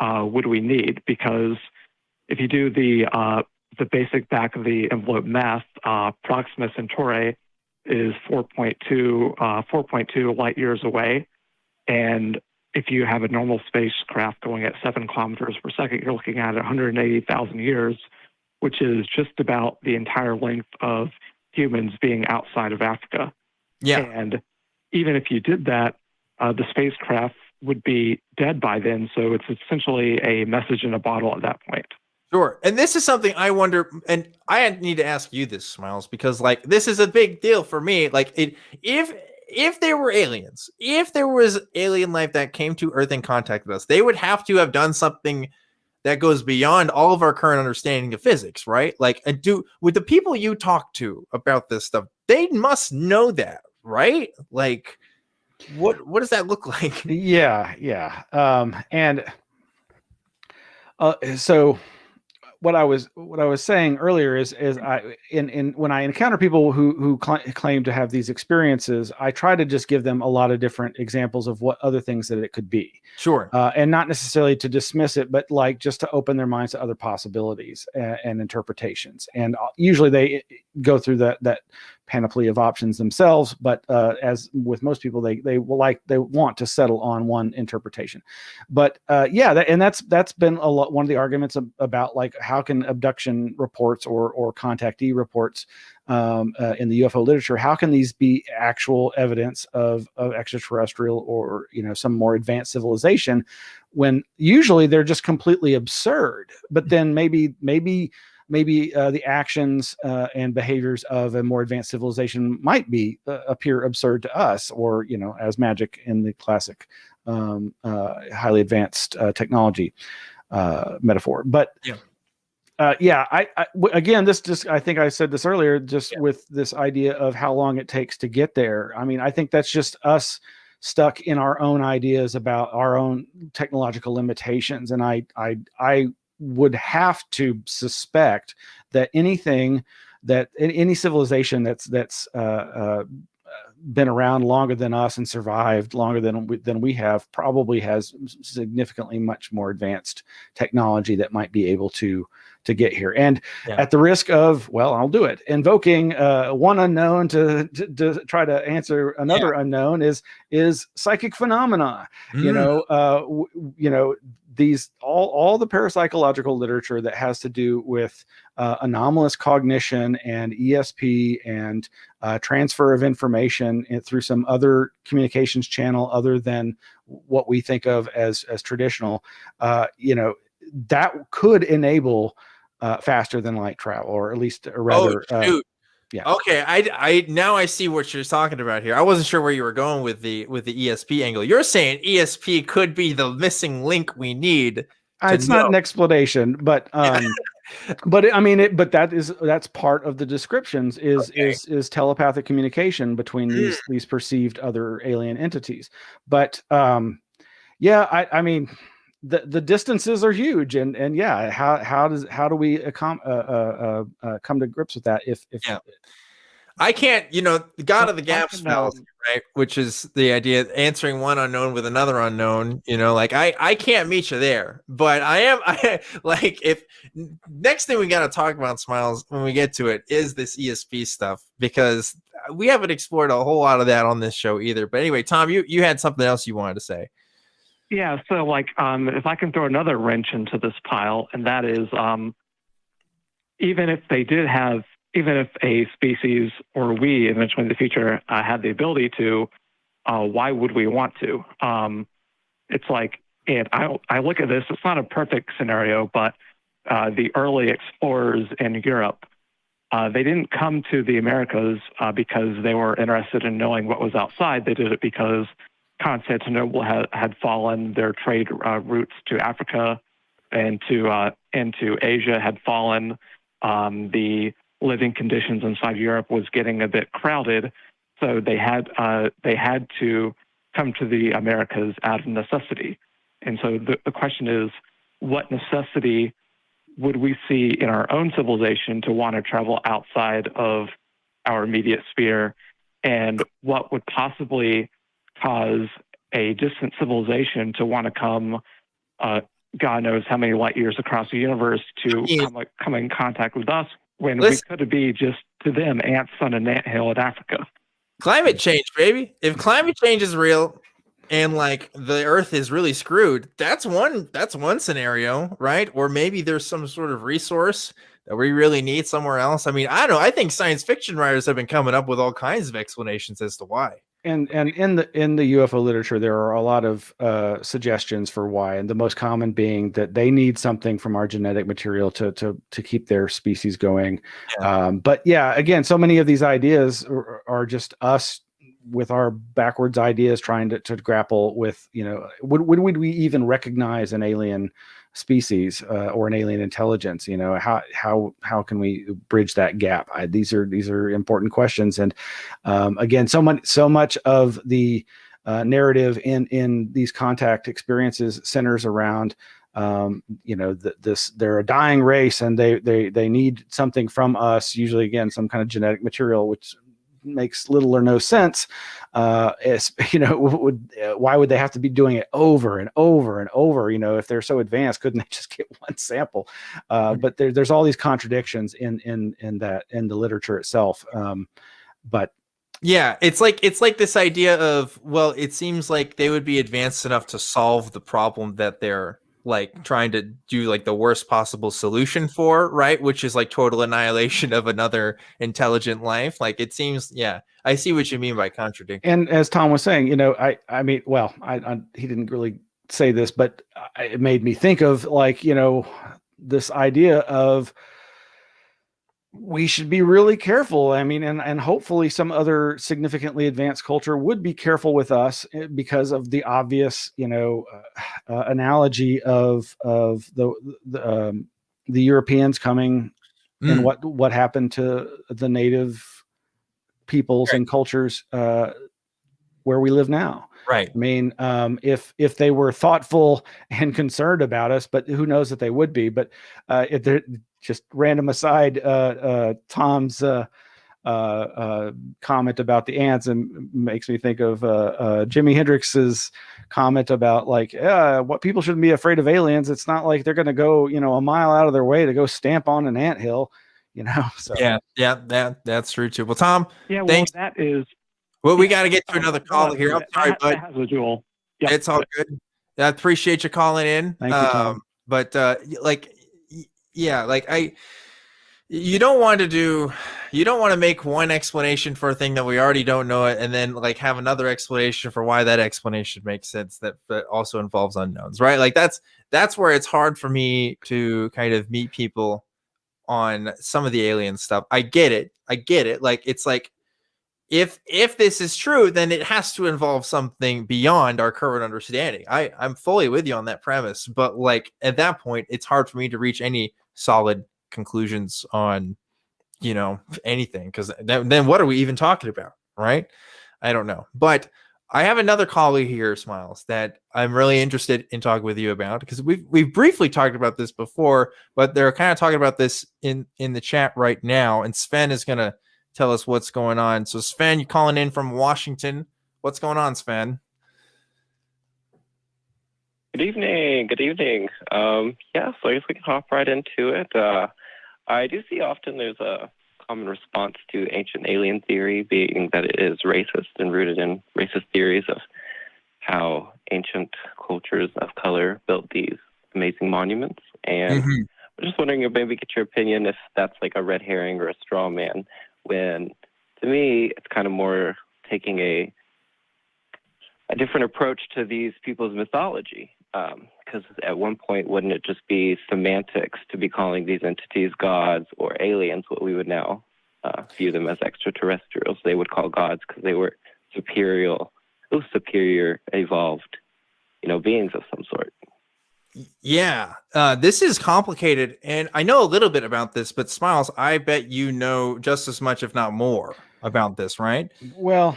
would we need? Because if you do the basic back of the envelope math, Proxima Centauri is 4.2 light years away. And if you have a normal spacecraft going at 7 kilometers per second, you're looking at 180,000 years, which is just about the entire length of humans being outside of Africa. Yeah. And even if you did that, the spacecraft would be dead by then. So it's essentially a message in a bottle at that point. Sure. And this is something I wonder, and I need to ask you this, Smiles, because like this is a big deal for me. Like if there were aliens, if there was alien life that came to Earth and contacted us, they would have to have done something that goes beyond all of our current understanding of physics, right? Like, with the people you talk to about this stuff, they must know that, right? Like, what does that look like? Yeah. So what I was saying earlier is when I encounter people who claim to have these experiences, I try to just give them a lot of different examples of what other things that it could be. Sure. And not necessarily to dismiss it, but like just to open their minds to other possibilities and interpretations. And usually they go through that panoply of options themselves. But as with most people, they want to settle on one interpretation. But that's been a lot. One of the arguments about like how can abduction reports or contactee reports in the UFO literature, how can these be actual evidence of extraterrestrial or some more advanced civilization, when usually they're just completely absurd? But then maybe the actions and behaviors of a more advanced civilization might appear absurd to us, or as magic in the classic highly advanced technology metaphor. But again, I think I said this earlier, with this idea of how long it takes to get there. I mean, I think that's just us stuck in our own ideas about our own technological limitations. And I would have to suspect that any civilization that's been around longer than us and survived longer than we have probably has significantly much more advanced technology that might be able to get here. And at the risk of, I'll do it, invoking one unknown to try to answer another unknown is psychic phenomena. These all the parapsychological literature that has to do with anomalous cognition and ESP and transfer of information through some other communications channel other than what we think of as traditional, that could enable faster than light travel, or at least rather. Okay, I now I see what you're talking about here. I wasn't sure where you were going with the ESP angle. You're saying ESP could be the missing link we need. It's not an explanation, but but that's part of the descriptions is telepathic communication between these perceived other alien entities. But I mean, the distances are huge, and yeah, how do we come to grips with that? If Yeah. I can't, the God of the I Gaps can, fallacy, right? Which is the idea of answering one unknown with another unknown. Like I can't meet you there, but I like if next thing we got to talk about, Smiles, when we get to it, is this ESP stuff, because we haven't explored a whole lot of that on this show either. But anyway, Tom, you had something else you wanted to say. Yeah, so like if I can throw another wrench into this pile, and that is even if a species or we eventually in the future had the ability to, why would we want to? It's like, and I look at this, it's not a perfect scenario, but the early explorers in Europe, they didn't come to the Americas because they were interested in knowing what was outside. They did it because Constantinople had fallen, their trade routes to Africa and into Asia had fallen. The living conditions inside Europe was getting a bit crowded, so they had to come to the Americas out of necessity. And so the question is, what necessity would we see in our own civilization to want to travel outside of our immediate sphere, and what would possibly cause a distant civilization to want to come God knows how many light years across the universe to come in contact with us, when we could be just to them ants on an anthill in Africa. Climate change, baby. If climate change is real and like the Earth is really screwed, that's one scenario, right? Or maybe there's some sort of resource that we really need somewhere else. I mean, I don't know. I think science fiction writers have been coming up with all kinds of explanations as to why. And in the UFO literature, there are a lot of suggestions for why, and the most common being that they need something from our genetic material to keep their species going. Yeah. But yeah, again, so many of these ideas are just us with our backwards ideas trying to grapple with, would we even recognize an alien species or an alien intelligence? How can we bridge that gap? These are important questions, and again, so much of the narrative in these contact experiences centers around they're a dying race, and they need something from us, usually again some kind of genetic material, which makes little or no sense. Why would they have to be doing it over and over and over? If they're so advanced, couldn't they just get one sample? But there's all these contradictions in the literature itself. But yeah, it's like this idea of, well, it seems like they would be advanced enough to solve the problem that they're like trying to do like the worst possible solution for, right? Which is like total annihilation of another intelligent life. Like it seems, yeah, I see what you mean by contradiction. And as Tom was saying, I mean, well, he didn't really say this, but it made me think of like, this idea of we should be really careful. I mean, and hopefully some other significantly advanced culture would be careful with us because of the obvious, analogy of the Europeans coming and what happened to the native peoples and cultures where we live now. Right. I mean, if they were thoughtful and concerned about us, but who knows that they would be. But if they're just random aside, Tom's comment about the ants and makes me think of Jimi Hendrix's comment about like, what people shouldn't be afraid of aliens. It's not like they're going to go, a mile out of their way to go stamp on an anthill, So yeah, that's true too. Well, Tom, yeah, thanks. That is. Well, we got to get to another call here. I'm sorry, bud. That has a duel. Yep. It's all good. I appreciate you calling in. Thank you, Tom. But you don't want to make one explanation for a thing that we already don't know it, and then like have another explanation for why that explanation makes sense that also involves unknowns, right? Like that's where it's hard for me to kind of meet people on some of the alien stuff. I get it. Like it's like, if this is true, then it has to involve something beyond our current understanding. I'm fully with you on that premise, but like at that point, it's hard for me to reach any solid conclusions on, anything, because then what are we even talking about, right? I don't know. But I have another colleague here, Smiles, that I'm really interested in talking with you about, because we've briefly talked about this before, but they're kind of talking about this in the chat right now, and Sven is going to tell us what's going on. So Sven, you're calling in from Washington. What's going on, Sven? Good evening. Good evening. Yeah, so I guess we can hop right into it. I do see often there's a common response to ancient alien theory being that it is racist and rooted in racist theories of how ancient cultures of color built these amazing monuments. And I'm just wondering if maybe get your opinion if that's like a red herring or a straw man, when to me it's kind of more taking a different approach to these people's mythology. Because at one point, wouldn't it just be semantics to be calling these entities gods or aliens, what we would now view them as extraterrestrials? They would call gods because they were superior evolved, beings of some sort. Yeah, this is complicated, and I know a little bit about this, but Smiles, I bet you know just as much, if not more, about this, right? Well,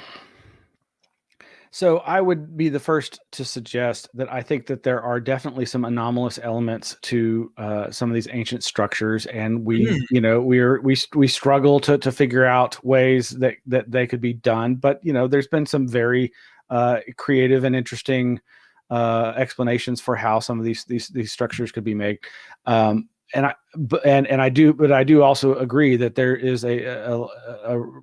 so I would be the first to suggest that I think that there are definitely some anomalous elements to some of these ancient structures, and we struggle to figure out ways that they could be done. But there's been some very creative and interesting explanations for how some of these structures could be made. And I do also agree that there is a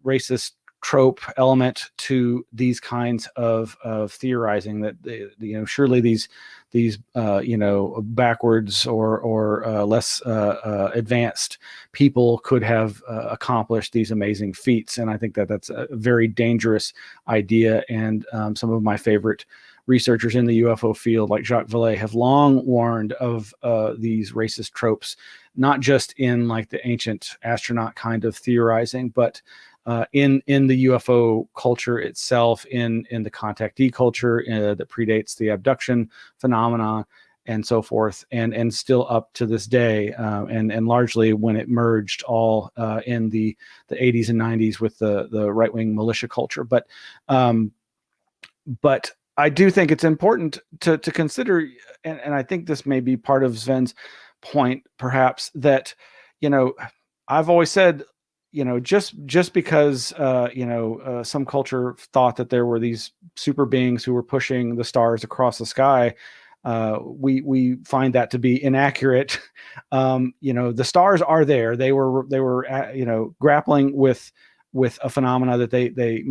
racist trope element to these kinds of theorizing, that surely these backwards or less advanced people could have accomplished these amazing feats. And I think that that's a very dangerous idea. And some of my favorite researchers in the UFO field, like Jacques Vallée, have long warned of these racist tropes, not just in like the ancient astronaut kind of theorizing, but in the UFO culture itself, in the contactee culture that predates the abduction phenomenon and so forth, and still up to this day, and largely when it merged all in the 80s and 90s with the right-wing militia culture. But I do think it's important to consider, and I think this may be part of Sven's point, perhaps, that I've always said, just because some culture thought that there were these super beings who were pushing the stars across the sky, we find that to be inaccurate. The stars are there. They were grappling with a phenomena that they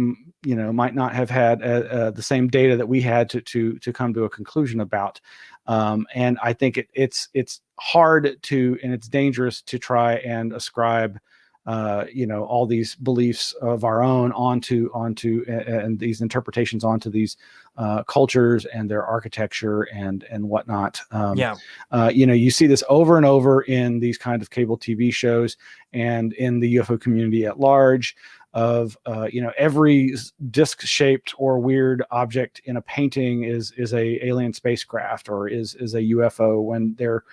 might not have had the same data that we had to come to a conclusion about. And I think it's hard to, and it's dangerous to try and ascribe all these beliefs of our own onto and these interpretations onto these cultures and their architecture and whatnot. You see this over and over in these kind of cable TV shows and in the UFO community at large, of every disc-shaped or weird object in a painting is a alien spacecraft or is a UFO, when there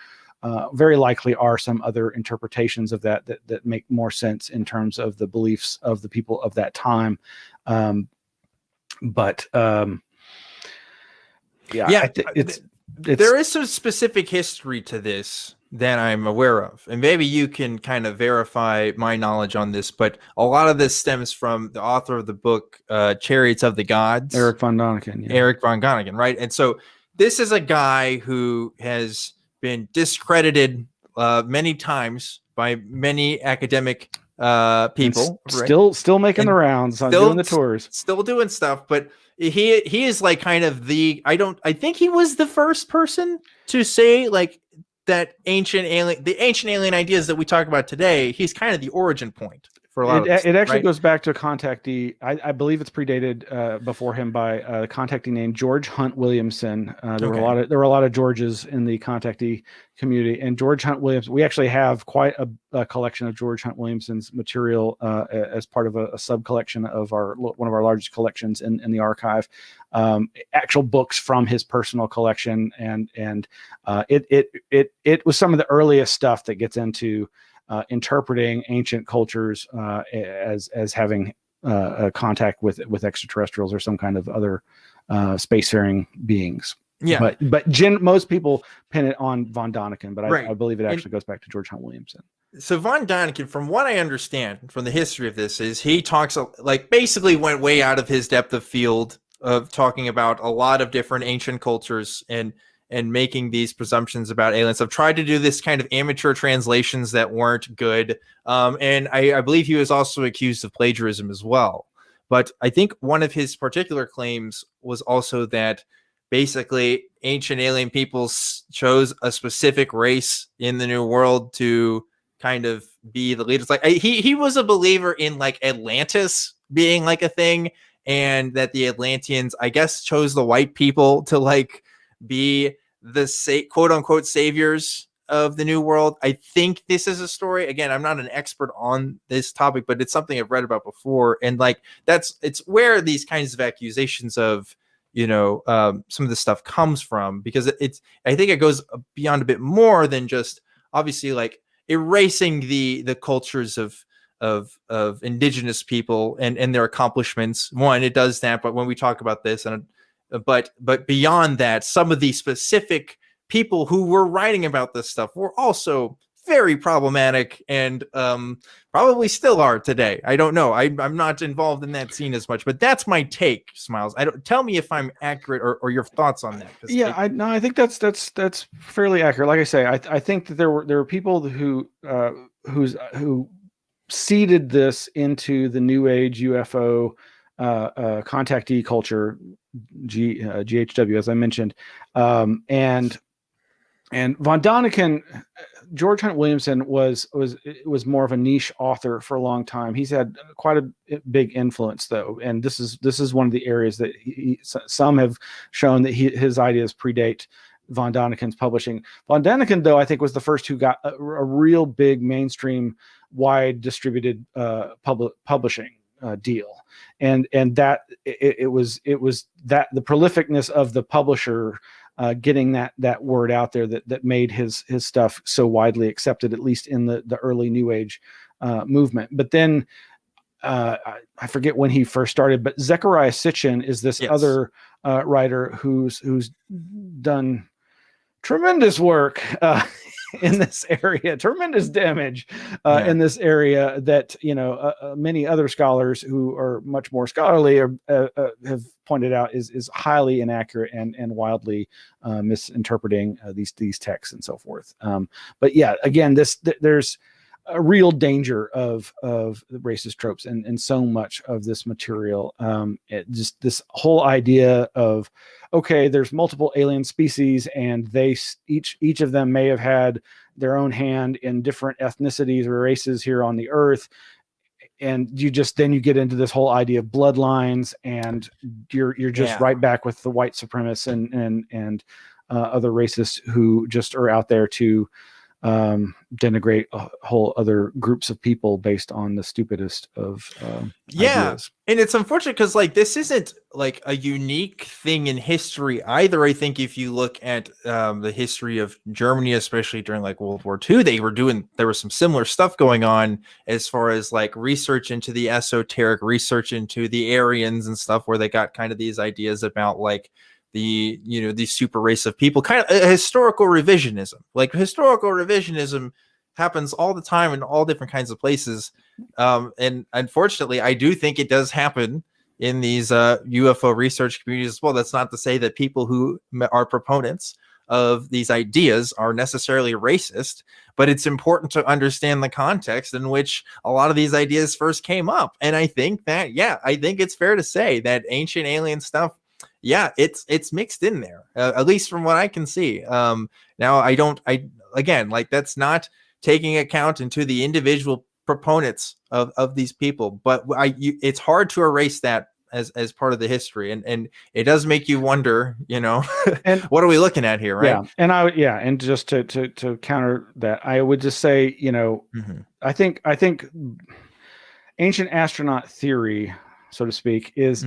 very likely are some other interpretations of that make more sense in terms of the beliefs of the people of that time. There is some specific history to this that I'm aware of, and maybe you can kind of verify my knowledge on this, but a lot of this stems from the author of the book, Chariots of the Gods, Eric von Däniken. Yeah. Eric von Däniken, right? And so this is a guy who has been discredited many times by many academic people, right? Still making the rounds, doing the tours, still doing stuff. But he is like kind of I think he was the first person to say like that the ancient alien ideas that we talk about today. He's kind of the origin point for a lot of this, it actually right? goes back to a contactee. I believe it's predated before him by a contactee named George Hunt Williamson. There were a lot of Georges in the contactee community, and George Hunt Williams. We actually have quite a collection of George Hunt Williamson's material as part of a sub collection of one of our largest collections in the archive. Actual books from his personal collection, and it was some of the earliest stuff that gets into interpreting ancient cultures as having contact with extraterrestrials or some kind of other spacefaring beings. Yeah. But most people pin it on von Daniken, but Right. I believe it actually goes back to George Hunt Williamson. So von Daniken, from what I understand from the history of this, is he talks like basically went way out of his depth of field of talking about a lot of different ancient cultures and making these presumptions about aliens. I've tried to do this kind of amateur translations that weren't good. And I believe he was also accused of plagiarism as well. But I think one of his particular claims was also that basically ancient alien peoples chose a specific race in the New World to kind of be the leaders. Like he was a believer in like Atlantis being like a thing, and that the Atlanteans, I guess, chose the white people to like be the quote unquote saviors of the New World. I think this is a story. Again, I'm not an expert on this topic, but it's something I've read about before. And like it's where these kinds of accusations of some of this stuff comes from, because I think it goes beyond a bit more than just obviously like erasing the cultures of indigenous people and their accomplishments. One, it does that, but when we talk about this, but beyond that, some of the specific people who were writing about this stuff were also very problematic and probably still are today. I don't know. I'm not involved in that scene as much, but that's my take, Smiles. Tell me if I'm accurate or your thoughts on that. Yeah, I think that's fairly accurate. Like I say, I think that there were people who seeded this into the New Age UFO contactee culture, GHW, as I mentioned, and von Daniken. George Hunt Williamson was more of a niche author for a long time. He's had quite a big influence, though, and this is one of the areas that some have shown that his ideas predate von Daniken's publishing. Von Daniken, though, I think was the first who got a real big mainstream, wide distributed publishing deal, and that it was that the prolificness of the publisher getting that word out there that made his stuff so widely accepted, at least in the early New Age movement. But then I forget when he first started, but Zecharia Sitchin is this other writer who's done tremendous work in this area, tremendous damage in this area that many other scholars who are much more scholarly have pointed out is highly inaccurate and wildly misinterpreting these texts and so forth. But yeah, again, there's a real danger of the racist tropes and so much of this material. Just this whole idea of, okay, there's multiple alien species and they each of them may have had their own hand in different ethnicities or races here on the earth. And you get into this whole idea of bloodlines, and you're just right back with the white supremacists and other racists who just are out there to denigrate whole other groups of people based on the stupidest of ideas. And it's unfortunate because like this isn't like a unique thing in history either. I think if you look at the history of Germany, especially during like World War II, there was some similar stuff going on as far as like research into the esoteric, research into the Aryans and stuff, where they got kind of these ideas about like the super race of people, kind of historical revisionism. Like historical revisionism happens all the time in all different kinds of places, and unfortunately I do think it does happen in these UFO research communities as well. That's not to say that people who are proponents of these ideas are necessarily racist, but it's important to understand the context in which a lot of these ideas first came up. And I think it's fair to say that ancient alien stuff, it's mixed in there, at least from what I can see. Now, again, like that's not taking account into the individual proponents of these people, but it's hard to erase that as part of the history, and it does make you wonder, and what are we looking at here, right? And just to counter that, I would just say, I think ancient astronaut theory, so to speak, is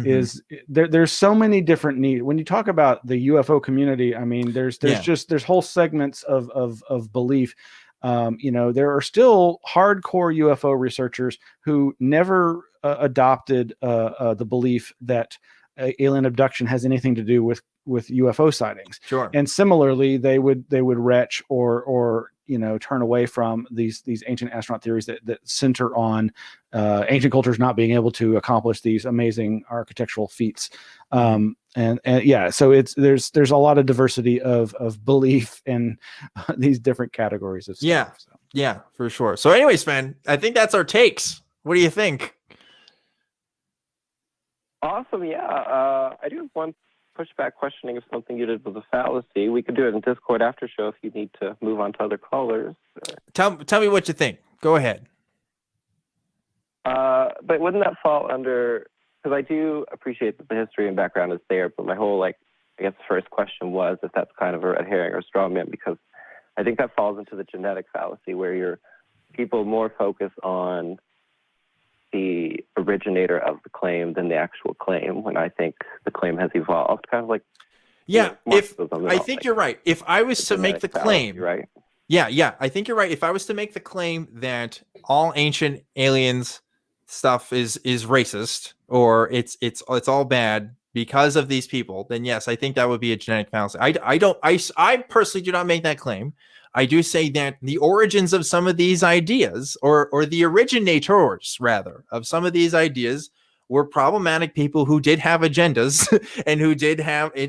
there's so many different needs. When you talk about the UFO community, I mean, there's whole segments of belief. There are still hardcore UFO researchers who never adopted the belief that alien abduction has anything to do with UFO sightings. Sure. And similarly, they would retch or turn away from these ancient astronaut theories that center on ancient cultures not being able to accomplish these amazing architectural feats. And yeah, so there's a lot of diversity of belief in these different categories of stuff. Yeah. So. Yeah, for sure. So anyways, Sven, I think that's our takes. What do you think? Awesome. Yeah. I do have one pushback questioning if something you did was a fallacy. We could do it in Discord after show if you need to move on to other callers. Tell me what you think. Go ahead. But wouldn't that fall under, because I do appreciate that the history and background is there, but my whole, I guess the first question was if that's kind of a red herring or straw man, because I think that falls into the genetic fallacy where people more focus on the originator of the claim than the actual claim, when I think the claim has evolved, kind of like. Yeah, I think you're right. If I was to make the claim, fallacy, right? Yeah, I think you're right. If I was to make the claim that all ancient aliens stuff is racist, or it's all bad because of these people, then yes, I think that would be a genetic fallacy. I personally do not make that claim. I do say that the origins of some of these ideas, or the originators rather of some of these ideas, were problematic people who did have agendas and who did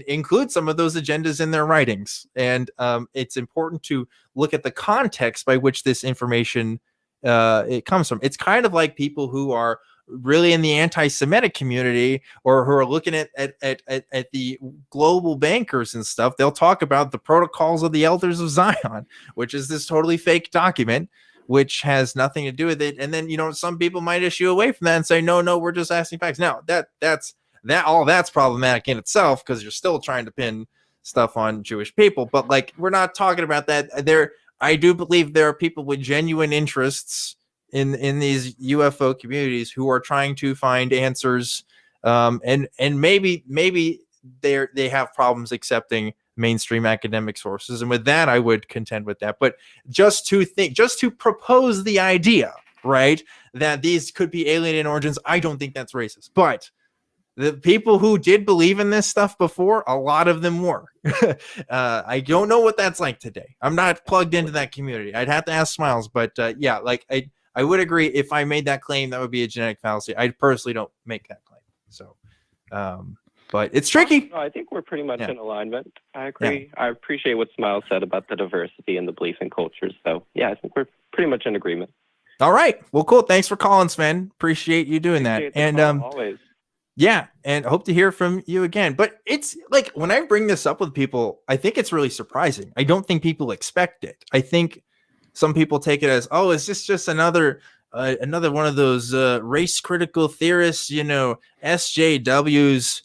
include some of those agendas in their writings. And it's important to look at the context by which this information it comes from. It's kind of like people who are really in the anti-Semitic community, or who are looking at the global bankers and stuff. They'll talk about the Protocols of the Elders of Zion, which is this totally fake document, which has nothing to do with it. And then, some people might issue away from that and say, no, we're just asking facts. Now that's problematic in itself, because you're still trying to pin stuff on Jewish people. But we're not talking about that. I do believe there are people with genuine interests in these UFO communities who are trying to find answers. And maybe they have problems accepting mainstream academic sources. And with that, I would contend with that. But just to propose the idea, right, that these could be alien in origins, I don't think that's racist. But the people who did believe in this stuff before, a lot of them were. I don't know what that's like today. I'm not plugged into that community. I'd have to ask Smiles. But yeah, I would agree, if I made that claim, that would be a genetic fallacy. I personally don't make that claim. So, but it's tricky. No, I think we're pretty much in alignment. I agree. Yeah. I appreciate what Smiles said about the diversity and the belief in cultures. So yeah, I think we're pretty much in agreement. All right. Well, cool. Thanks for calling, Sven. Appreciate you doing that. And always. Yeah, and hope to hear from you again. But it's when I bring this up with people, I think it's really surprising. I don't think people expect it. I think some people take it as, oh, is this just another one of those race critical theorists, SJWs,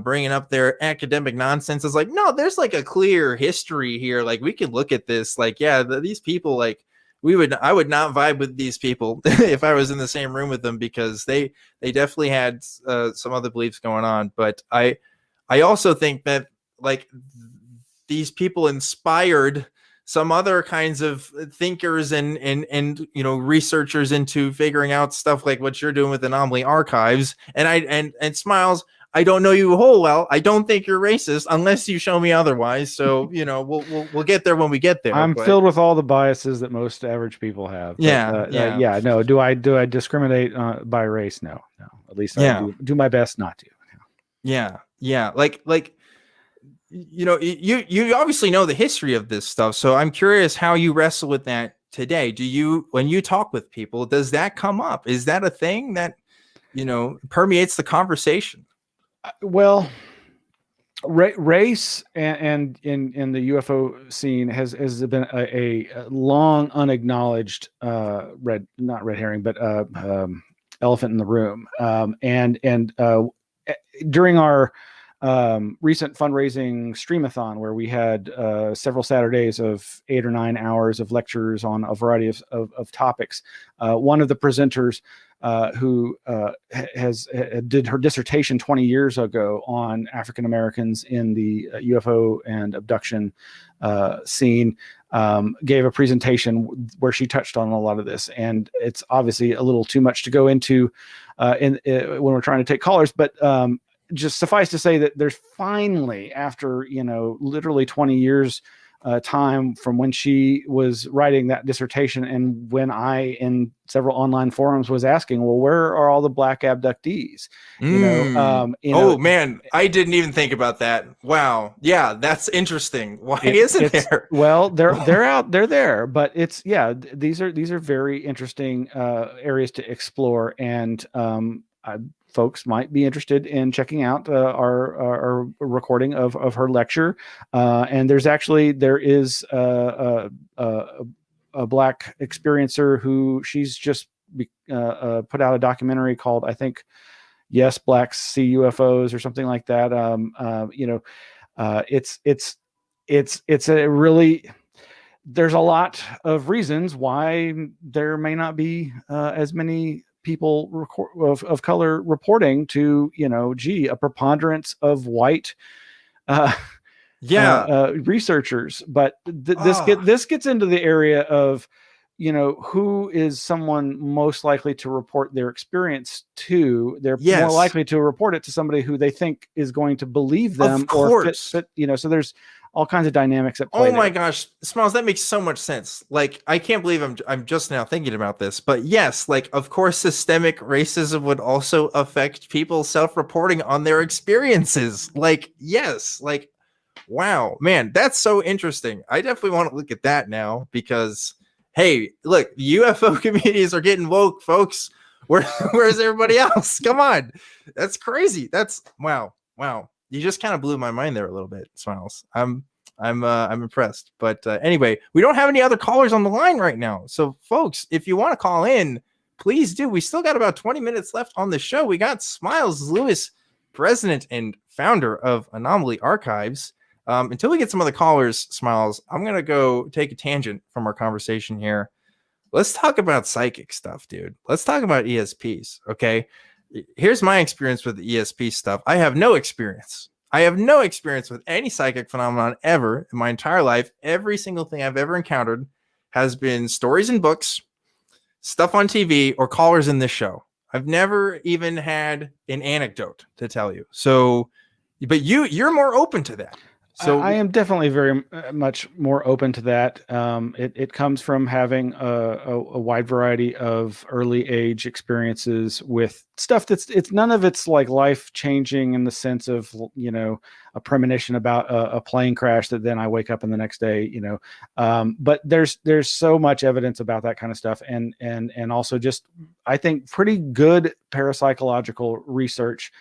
bringing up their academic nonsense. It's no, there's a clear history here. We could look at this. These people, I would not vibe with these people if I was in the same room with them, because they definitely had some other beliefs going on. But I also think that these people inspired some other kinds of thinkers and researchers into figuring out stuff like what you're doing with Anomaly Archives. And Smiles, I don't know you a whole well. I don't think you're racist unless you show me otherwise. So, we'll get there when we get there. I'm filled with all the biases that most average people have. But, yeah. No. Do I discriminate by race? No. At least I do my best not to. Yeah. You obviously know the history of this stuff. So I'm curious how you wrestle with that today. When you talk with people, does that come up? Is that a thing that, permeates the conversation? Well, race and in the UFO scene has been a long unacknowledged not red herring, but elephant in the room. And during our recent fundraising streamathon, where we had several Saturdays of 8 or 9 hours of lectures on a variety of topics, one of the presenters who did her dissertation 20 years ago on African Americans in the UFO and abduction scene, gave a presentation where she touched on a lot of this. And it's obviously a little too much to go into when we're trying to take callers, but just suffice to say that there's finally, after literally 20 years time from when she was writing that dissertation, and when I, in several online forums, was asking, well, where are all the black abductees? Oh man, I didn't even think about that. Wow, yeah, that's interesting. Why isn't there? Well, they're there, but these are very interesting areas to explore, and folks might be interested in checking out our recording of her lecture. And there is a black experiencer who she's just put out a documentary called, I think, Yes, Blacks See UFOs or something like that. It's a really, there's a lot of reasons why there may not be as many people of color reporting to, a preponderance of white researchers. But this gets into the area of, who is someone most likely to report their experience to. They're more likely to report it to somebody who they think is going to believe them, or fit, so there's all kinds of dynamics at play. Oh my gosh, Smiles, that makes so much sense. Like, I can't believe I'm just now thinking about this, but yes, like, of course, systemic racism would also affect people self-reporting on their experiences. Like, yes, like, wow, man, that's so interesting. I definitely want to look at that now, because hey, look, the UFO communities are getting woke, folks. Where's everybody else? Come on. That's crazy. That's wow. You just kind of blew my mind there a little bit, Smiles. I'm impressed. But anyway, we don't have any other callers on the line right now. So folks, if you want to call in, please do. We still got about 20 minutes left on the show. We got Smiles Lewis, president and founder of Anomaly Archives. Until we get some other callers, Smiles, I'm going to go take a tangent from our conversation here. Let's talk about psychic stuff, dude. Let's talk about ESPs, okay? Here's my experience with the ESP stuff. I have no experience. With any psychic phenomenon ever in my entire life. Every single thing I've ever encountered has been stories in books, stuff on TV, or callers in this show. I've never even had an anecdote to tell you. So, but you're more open to that. So I am definitely very much more open to that. It comes from having a wide variety of early age experiences with stuff it's none of it's like life changing in the sense of, a premonition about a plane crash that then I wake up in the next day, but there's so much evidence about that kind of stuff. And also just, I think, pretty good parapsychological research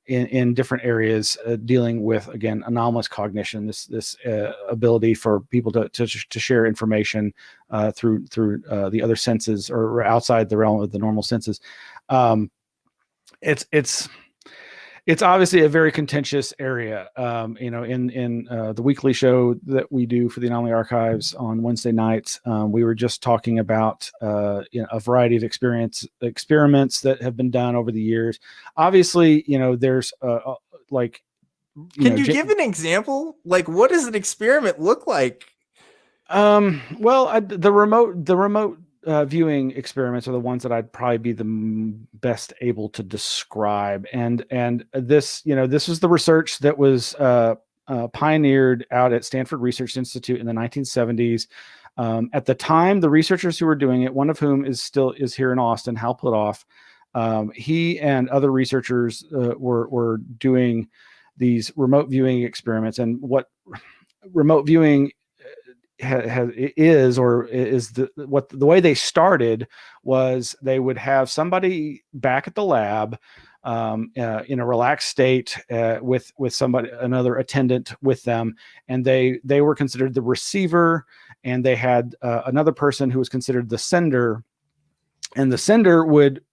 in different areas dealing with, again, anomalous cognition, this ability for people to share information through the other senses, or outside the realm of the normal senses. It's obviously a very contentious area. In the weekly show that we do for the Anomaly Archives on Wednesday nights, we were just talking about a variety of experiments that have been done over the years. Obviously, there's like. Can you give an example? Like, what does an experiment look like? Well, the remote viewing experiments are the ones that I'd probably be the best able to describe. And this, this was the research that was pioneered out at Stanford Research Institute in the 1970s. At the time, the researchers who were doing it, one of whom is here in Austin, Hal Plutoff, he and other researchers were doing these remote viewing experiments. And what remote viewing is the way they started was they would have somebody back at the lab in a relaxed state with another attendant with them, and they were considered the receiver, and they had another person who was considered the sender, and the sender would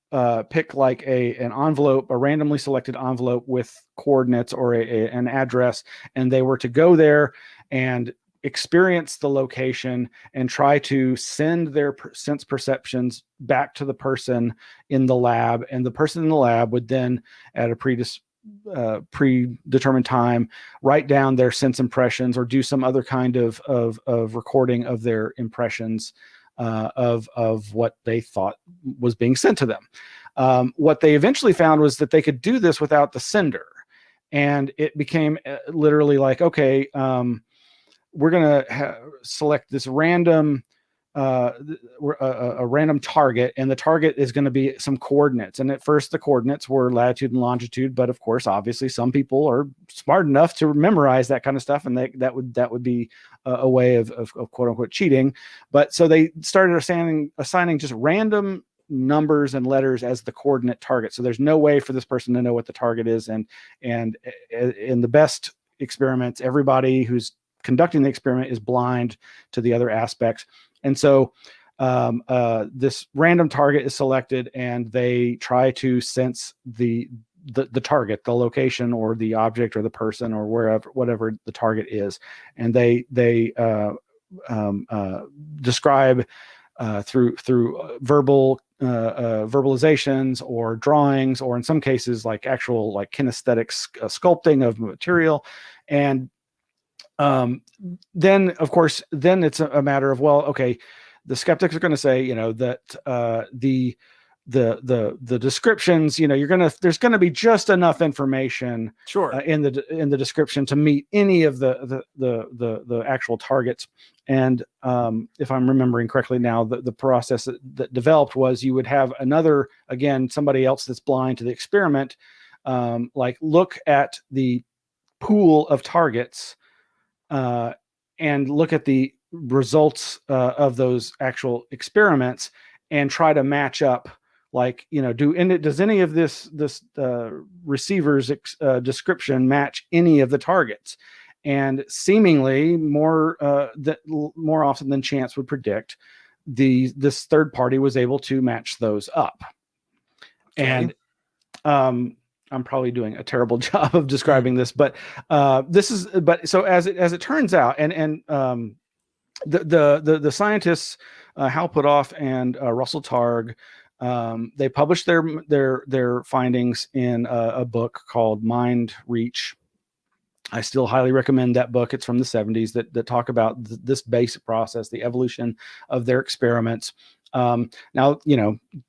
pick like an envelope, a randomly selected envelope with coordinates or an address, and they were to go there and experience the location and try to send their sense perceptions back to the person in the lab. And the person in the lab would then, at a predetermined time, write down their sense impressions or do some other kind of recording of their impressions of what they thought was being sent to them. What they eventually found was that they could do this without the sender. And it became literally like, okay, we're going to select this random a random target, and the target is going to be some coordinates. And at first the coordinates were latitude and longitude, but of course, obviously some people are smart enough to memorize that kind of stuff, and that would be a way of quote unquote cheating. But so they started assigning just random numbers and letters as the coordinate target. So there's no way for this person to know what the target is. And in the best experiments, everybody who's conducting the experiment is blind to the other aspects. And so this random target is selected, and they try to sense the target, the location, or the object, or the person, or whatever the target is. And they describe through verbal verbalizations or drawings, or in some cases like actual like kinesthetic sculpting of material. And then of course, then it's a matter of, well, okay, the skeptics are going to say, that the descriptions, there's going to be just enough information in the description to meet any of the actual targets. And if I'm remembering correctly now, the process that developed was you would have somebody else that's blind to the experiment, like look at the pool of targets and look at the results of those actual experiments and try to match up, like, does any of this receiver's description match any of the targets? And seemingly more often than chance would predict, this third party was able to match those up. Okay. And I'm probably doing a terrible job of describing this, but so as it turns out, and the scientists Hal Puthoff and Russell Targ, they published their findings in a book called Mind Reach. I still highly recommend that book. It's from the 70s that talk about this basic process, the evolution of their experiments. Now,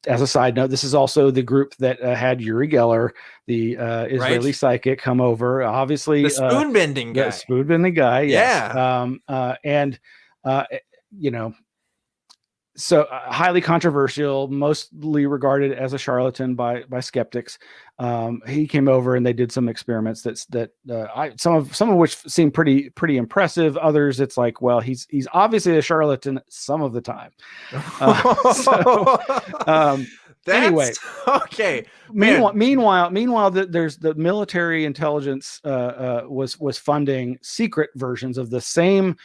as a side note, this is also the group that had Uri Geller, the Israeli psychic, come over. Obviously, the spoon bending guy. The spoon bending guy. Yes. Yeah. So highly controversial, mostly regarded as a charlatan by skeptics. He came over and they did some experiments some of which seem pretty impressive. Others, it's like, well, he's obviously a charlatan some of the time. Anyway, okay. Meanwhile, there's the military intelligence was funding secret versions of the same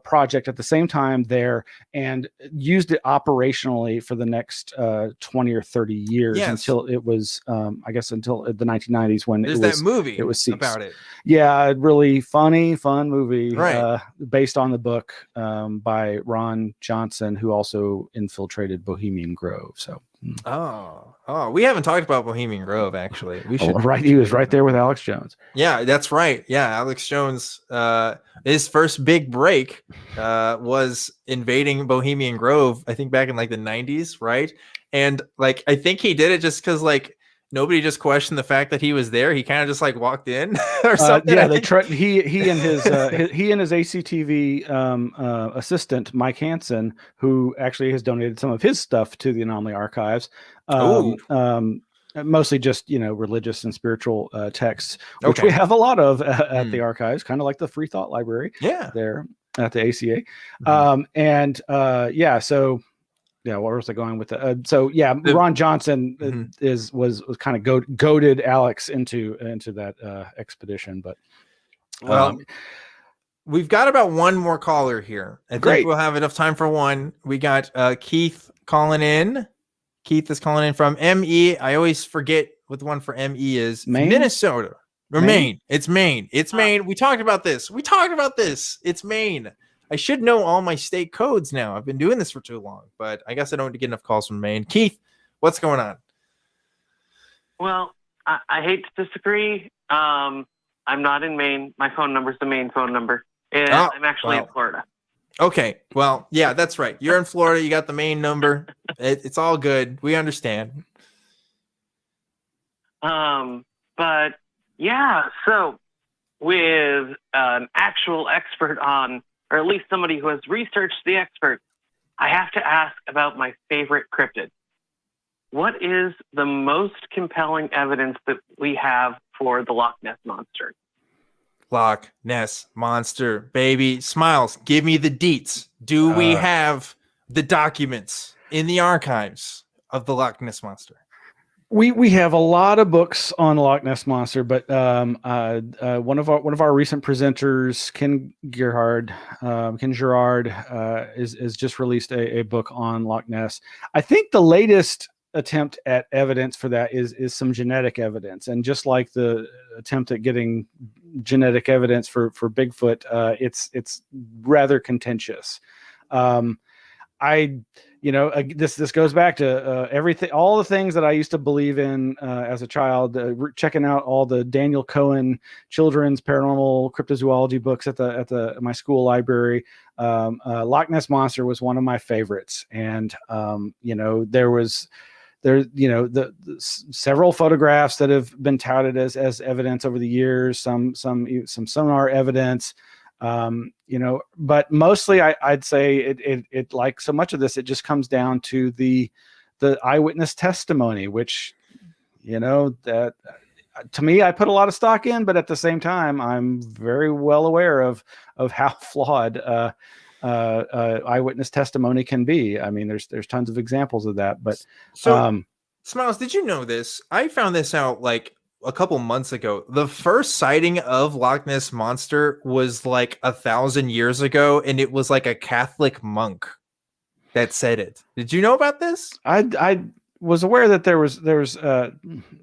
project at the same time there, and used it operationally for the next 20 or 30 years until it was, I guess, until the 1990s when there's that movie about it. Yeah, really fun movie, right? Based on the book by Ron Johnson, who also infiltrated Bohemian Grove. So. Oh, we haven't talked about Bohemian Grove, actually. We should. Right, he was right there with Alex Jones. Yeah, that's right. Yeah, Alex Jones, his first big break was invading Bohemian Grove, I think back in like the 90s, right? And like, I think he did it just because like nobody just questioned the fact that he was there. He kind of just like walked in or something. Yeah, he and his ACTV assistant Mike Hansen, who actually has donated some of his stuff to the Anomaly archives. Mostly just religious and spiritual texts, which we have a lot of at the archives, kind of like the Free Thought Library. Yeah, there at the ACA. So. Yeah, where was I going with that? Ron Johnson was kind of goaded Alex into that expedition. But we've got about one more caller here. I think we'll have enough time for one. We got Keith calling in. Keith is calling in from ME. I always forget what the one for ME is. Maine? Minnesota or Maine. It's Maine. It's Maine. We talked about this. It's Maine. I should know all my state codes now. I've been doing this for too long, but I guess I don't get enough calls from Maine. Keith, what's going on? Well, I hate to disagree. I'm not in Maine. My phone number is the Maine phone number, and I'm actually in Florida. Okay. Well, yeah, that's right. You're in Florida. You got the Maine number. It's all good. We understand. But yeah, so with an actual expert on, or at least somebody who has researched the expert, I have to ask about my favorite cryptid. What is the most compelling evidence that we have for the Loch Ness Monster? Loch Ness Monster, baby. Smiles, give me the deets. Do we have the documents in the archives of the Loch Ness Monster? We have a lot of books on the Loch Ness Monster, but one of our recent presenters, Ken Gerard, is just released a book on Loch Ness. I think the latest attempt at evidence for that is some genetic evidence, and just like the attempt at getting genetic evidence for Bigfoot, it's rather contentious. This goes back to everything, all the things that I used to believe in as a child. Checking out all the Daniel Cohen children's paranormal cryptozoology books at my school library. Loch Ness Monster was one of my favorites, and the several photographs that have been touted as evidence over the years. Some sonar evidence. But mostly I'd say it like so much of this, it just comes down to the eyewitness testimony, which, that to me, I put a lot of stock in, but at the same time, I'm very well aware of how flawed eyewitness testimony can be. I mean, there's tons of examples of that, but Smiles, did you know this? I found this out like a couple months ago. The first sighting of Loch Ness Monster was like 1,000 years ago, and it was like a Catholic monk that said it. Did you know about this? I was aware that there was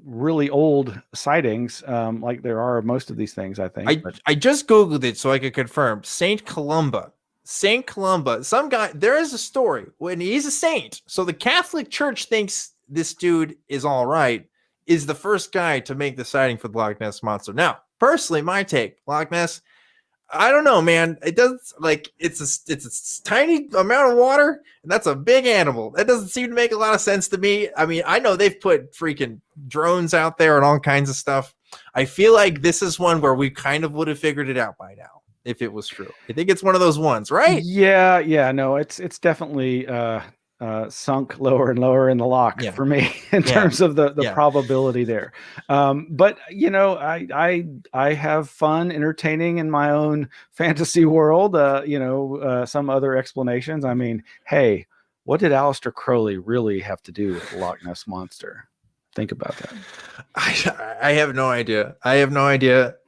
really old sightings, like there are of most of these things, I think. I just Googled it so I could confirm. Saint Columba. Some guy, there is a story when he's a saint. So the Catholic Church thinks this dude is all right, is the first guy to make the sighting for the Loch Ness Monster. Now, personally, my take, Loch Ness, I don't know, man. It does, like, it's a tiny amount of water, and that's a big animal. That doesn't seem to make a lot of sense to me. I mean, I know they've put freaking drones out there and all kinds of stuff. I feel like this is one where we kind of would have figured it out by now if it was true. I think it's one of those ones, right? Yeah. No, it's definitely sunk lower and lower in the loch for me in terms of the probability there. But I have fun entertaining in my own fantasy world. Some other explanations. I mean, hey, what did Aleister Crowley really have to do with the Loch Ness Monster? Think about that. I have no idea.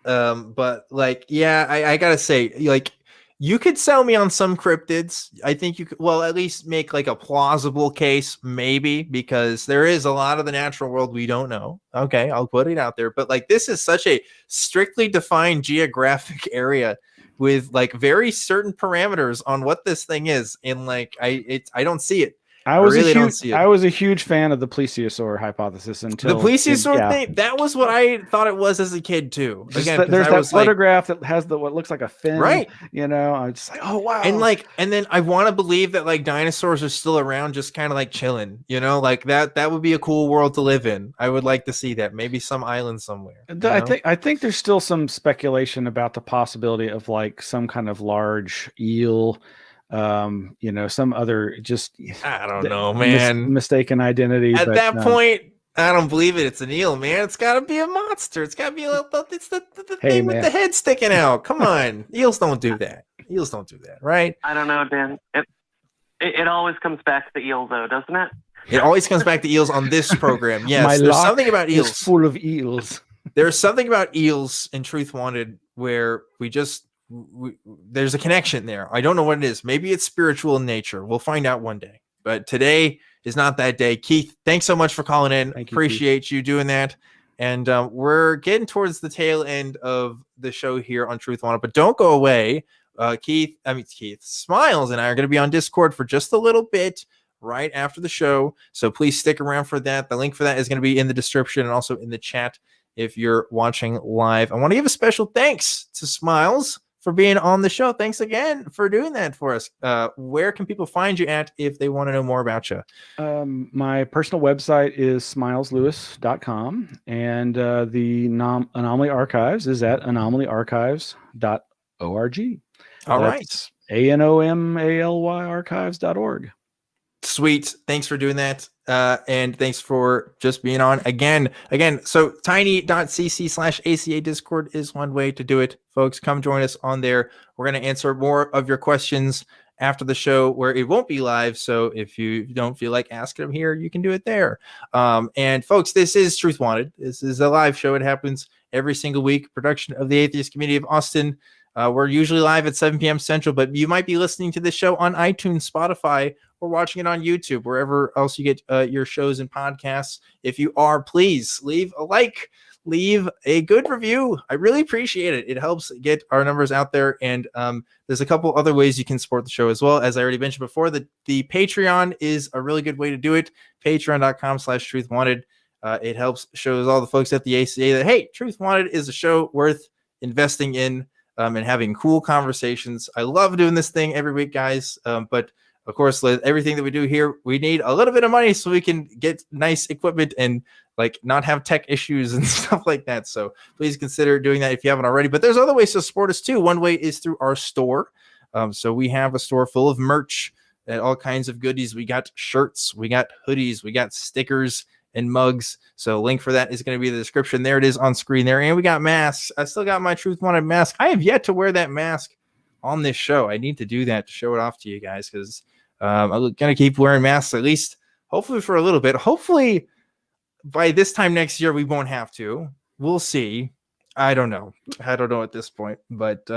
But like, I gotta say, like, you could sell me on some cryptids. I think you could, well, at least make like a plausible case, maybe, because there is a lot of the natural world we don't know. Okay, I'll put it out there. But like, this is such a strictly defined geographic area with like very certain parameters on what this thing is. And like, I don't see it. I was a huge fan of the plesiosaur hypothesis until the plesiosaur thing. That was what I thought it was as a kid too. Again, there's that photograph that has what looks like a fin, right? I'm just like, oh wow. And then I want to believe that like dinosaurs are still around, just kind of like chilling. Like that would be a cool world to live in. I would like to see that. Maybe some island somewhere. I think there's still some speculation about the possibility of like some kind of large eel. Some other I don't know, man. Mistaken identity. At that point, I don't believe it. It's an eel, man. It's got to be a monster. It's got to be it's the thing with the head sticking out. Come on, eels don't do that. Right? I don't know, Dan. It always comes back to eel, though, doesn't it? It always comes back to eels on this program. Yes, there's something about eels. It's full of eels. There's something about eels in Truth Wanted where there's a connection there. I don't know what it is. Maybe it's spiritual in nature. We'll find out one day. But today is not that day. Keith, thanks so much for calling in. Appreciate you doing that. And we're getting towards the tail end of the show here on Truth Wanted. But don't go away. Keith, Smiles and I are going to be on Discord for just a little bit right after the show. So please stick around for that. The link for that is going to be in the description and also in the chat if you're watching live. I want to give a special thanks to Smiles for being on the show. Thanks again for doing that for us. Where can people find you at if they want to know more about you? My personal website is smileslewis.com, and the Anomaly Archives is at anomalyarchives.org. All right. That's ANOMALY archives.org. Sweet. Thanks for doing that. And thanks for just being on again. So tiny.cc/ACA Discord is one way to do it. Folks, come join us on there. We're going to answer more of your questions after the show where it won't be live. So if you don't feel like asking them here, you can do it there. And folks, this is Truth Wanted. This is a live show. It happens every single week. Production of the Atheist Community of Austin. We're usually live at 7 p.m. Central, but you might be listening to this show on iTunes, Spotify, or watching it on YouTube, wherever else you get your shows and podcasts. If you are, please leave a like, leave a good review. I really appreciate it. It helps get our numbers out there. And there's a couple other ways you can support the show as well. As I already mentioned before, the Patreon is a really good way to do it. Patreon.com/truthwanted. It helps shows all the folks at the ACA that, hey, Truth Wanted is a show worth investing in and having cool conversations. I love doing this thing every week, guys. But of course, everything that we do here, we need a little bit of money so we can get nice equipment and like not have tech issues and stuff like that. So please consider doing that if you haven't already. But there's other ways to support us too. One way is through our store. So we have a store full of merch and all kinds of goodies. We got shirts, we got hoodies, we got stickers and mugs. So link for that is going to be in the description. There it is on screen there. And we got masks. I still got my Truth Wanted mask. I have yet to wear that mask on this show. I need to do that to show it off to you guys because I'm going to keep wearing masks at least, hopefully for a little bit. Hopefully by this time next year, we won't have to. We'll see. I don't know at this point. But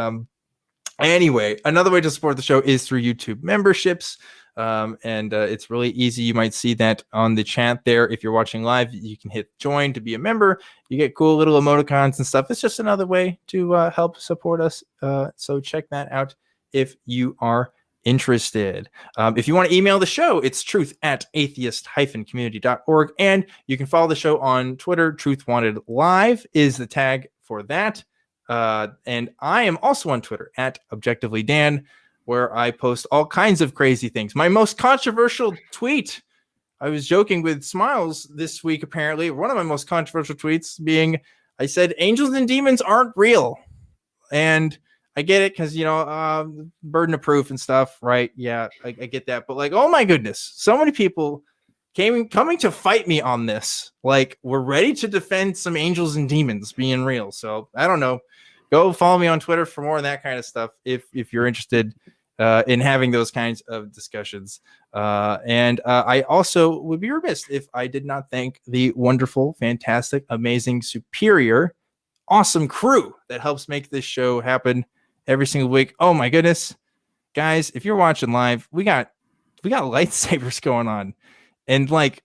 anyway, another way to support the show is through YouTube memberships. And it's really easy. You might see that on the chat there. If you're watching live, you can hit join to be a member. You get cool little emoticons and stuff. It's just another way to help support us. So check that out if you are interested. If you want to email the show, it's truth@atheist-community.org. And you can follow the show on Twitter. Truth Wanted Live is the tag for that. And I am also on Twitter @ObjectivelyDan, where I post all kinds of crazy things. My most controversial tweet, I was joking with Smiles this week, apparently. One of my most controversial tweets being, I said, angels and demons aren't real. And I get it because, burden of proof and stuff, right? Yeah, I get that. But like, oh my goodness, so many people coming to fight me on this. Like, we're ready to defend some angels and demons being real. So I don't know. Go follow me on Twitter for more of that kind of stuff if you're interested in having those kinds of discussions. And I also would be remiss if I did not thank the wonderful, fantastic, amazing, superior, awesome crew that helps make this show happen every single week. Oh my goodness, guys, if you're watching live, we got lightsabers going on and like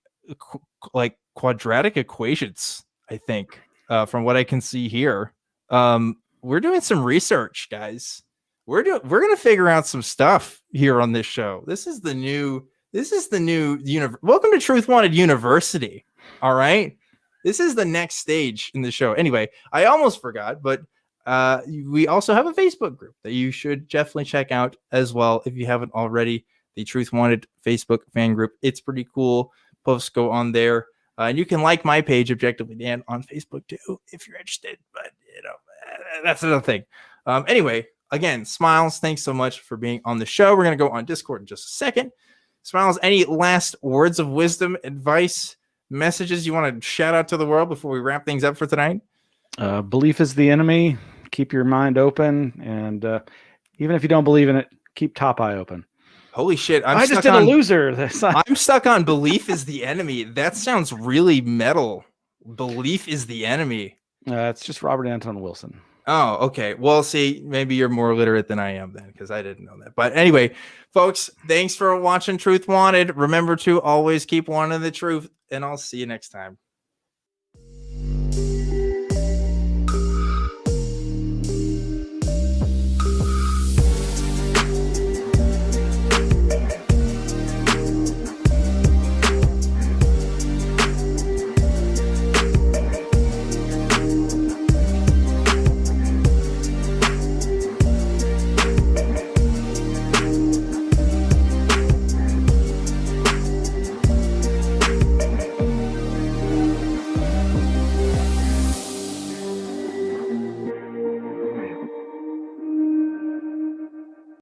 quadratic equations, I think, from what I can see here. We're doing some research, guys. We're gonna figure out some stuff here on this show. This is the new universe. Welcome to Truth Wanted University. All right. This is the next stage in the show. Anyway, I almost forgot, but we also have a Facebook group that you should definitely check out as well if you haven't already. The Truth Wanted Facebook fan group. It's pretty cool. Posts go on there. And you can like my page, Objectively Dan, on Facebook too, if you're interested. But, that's another thing. Anyway, again, Smiles, thanks so much for being on the show. We're going to go on Discord in just a second. Smiles, any last words of wisdom, advice, messages you want to shout out to the world before we wrap things up for tonight? Belief is the enemy. Keep your mind open. And even if you don't believe in it, keep top eye open. Holy shit. I just did a loser. I'm stuck on belief is the enemy. That sounds really metal. Belief is the enemy. It's just Robert Anton Wilson. Oh, okay. Well, see, maybe you're more literate than I am then, because I didn't know that. But anyway, folks, thanks for watching Truth Wanted. Remember to always keep wanting the truth, and I'll see you next time.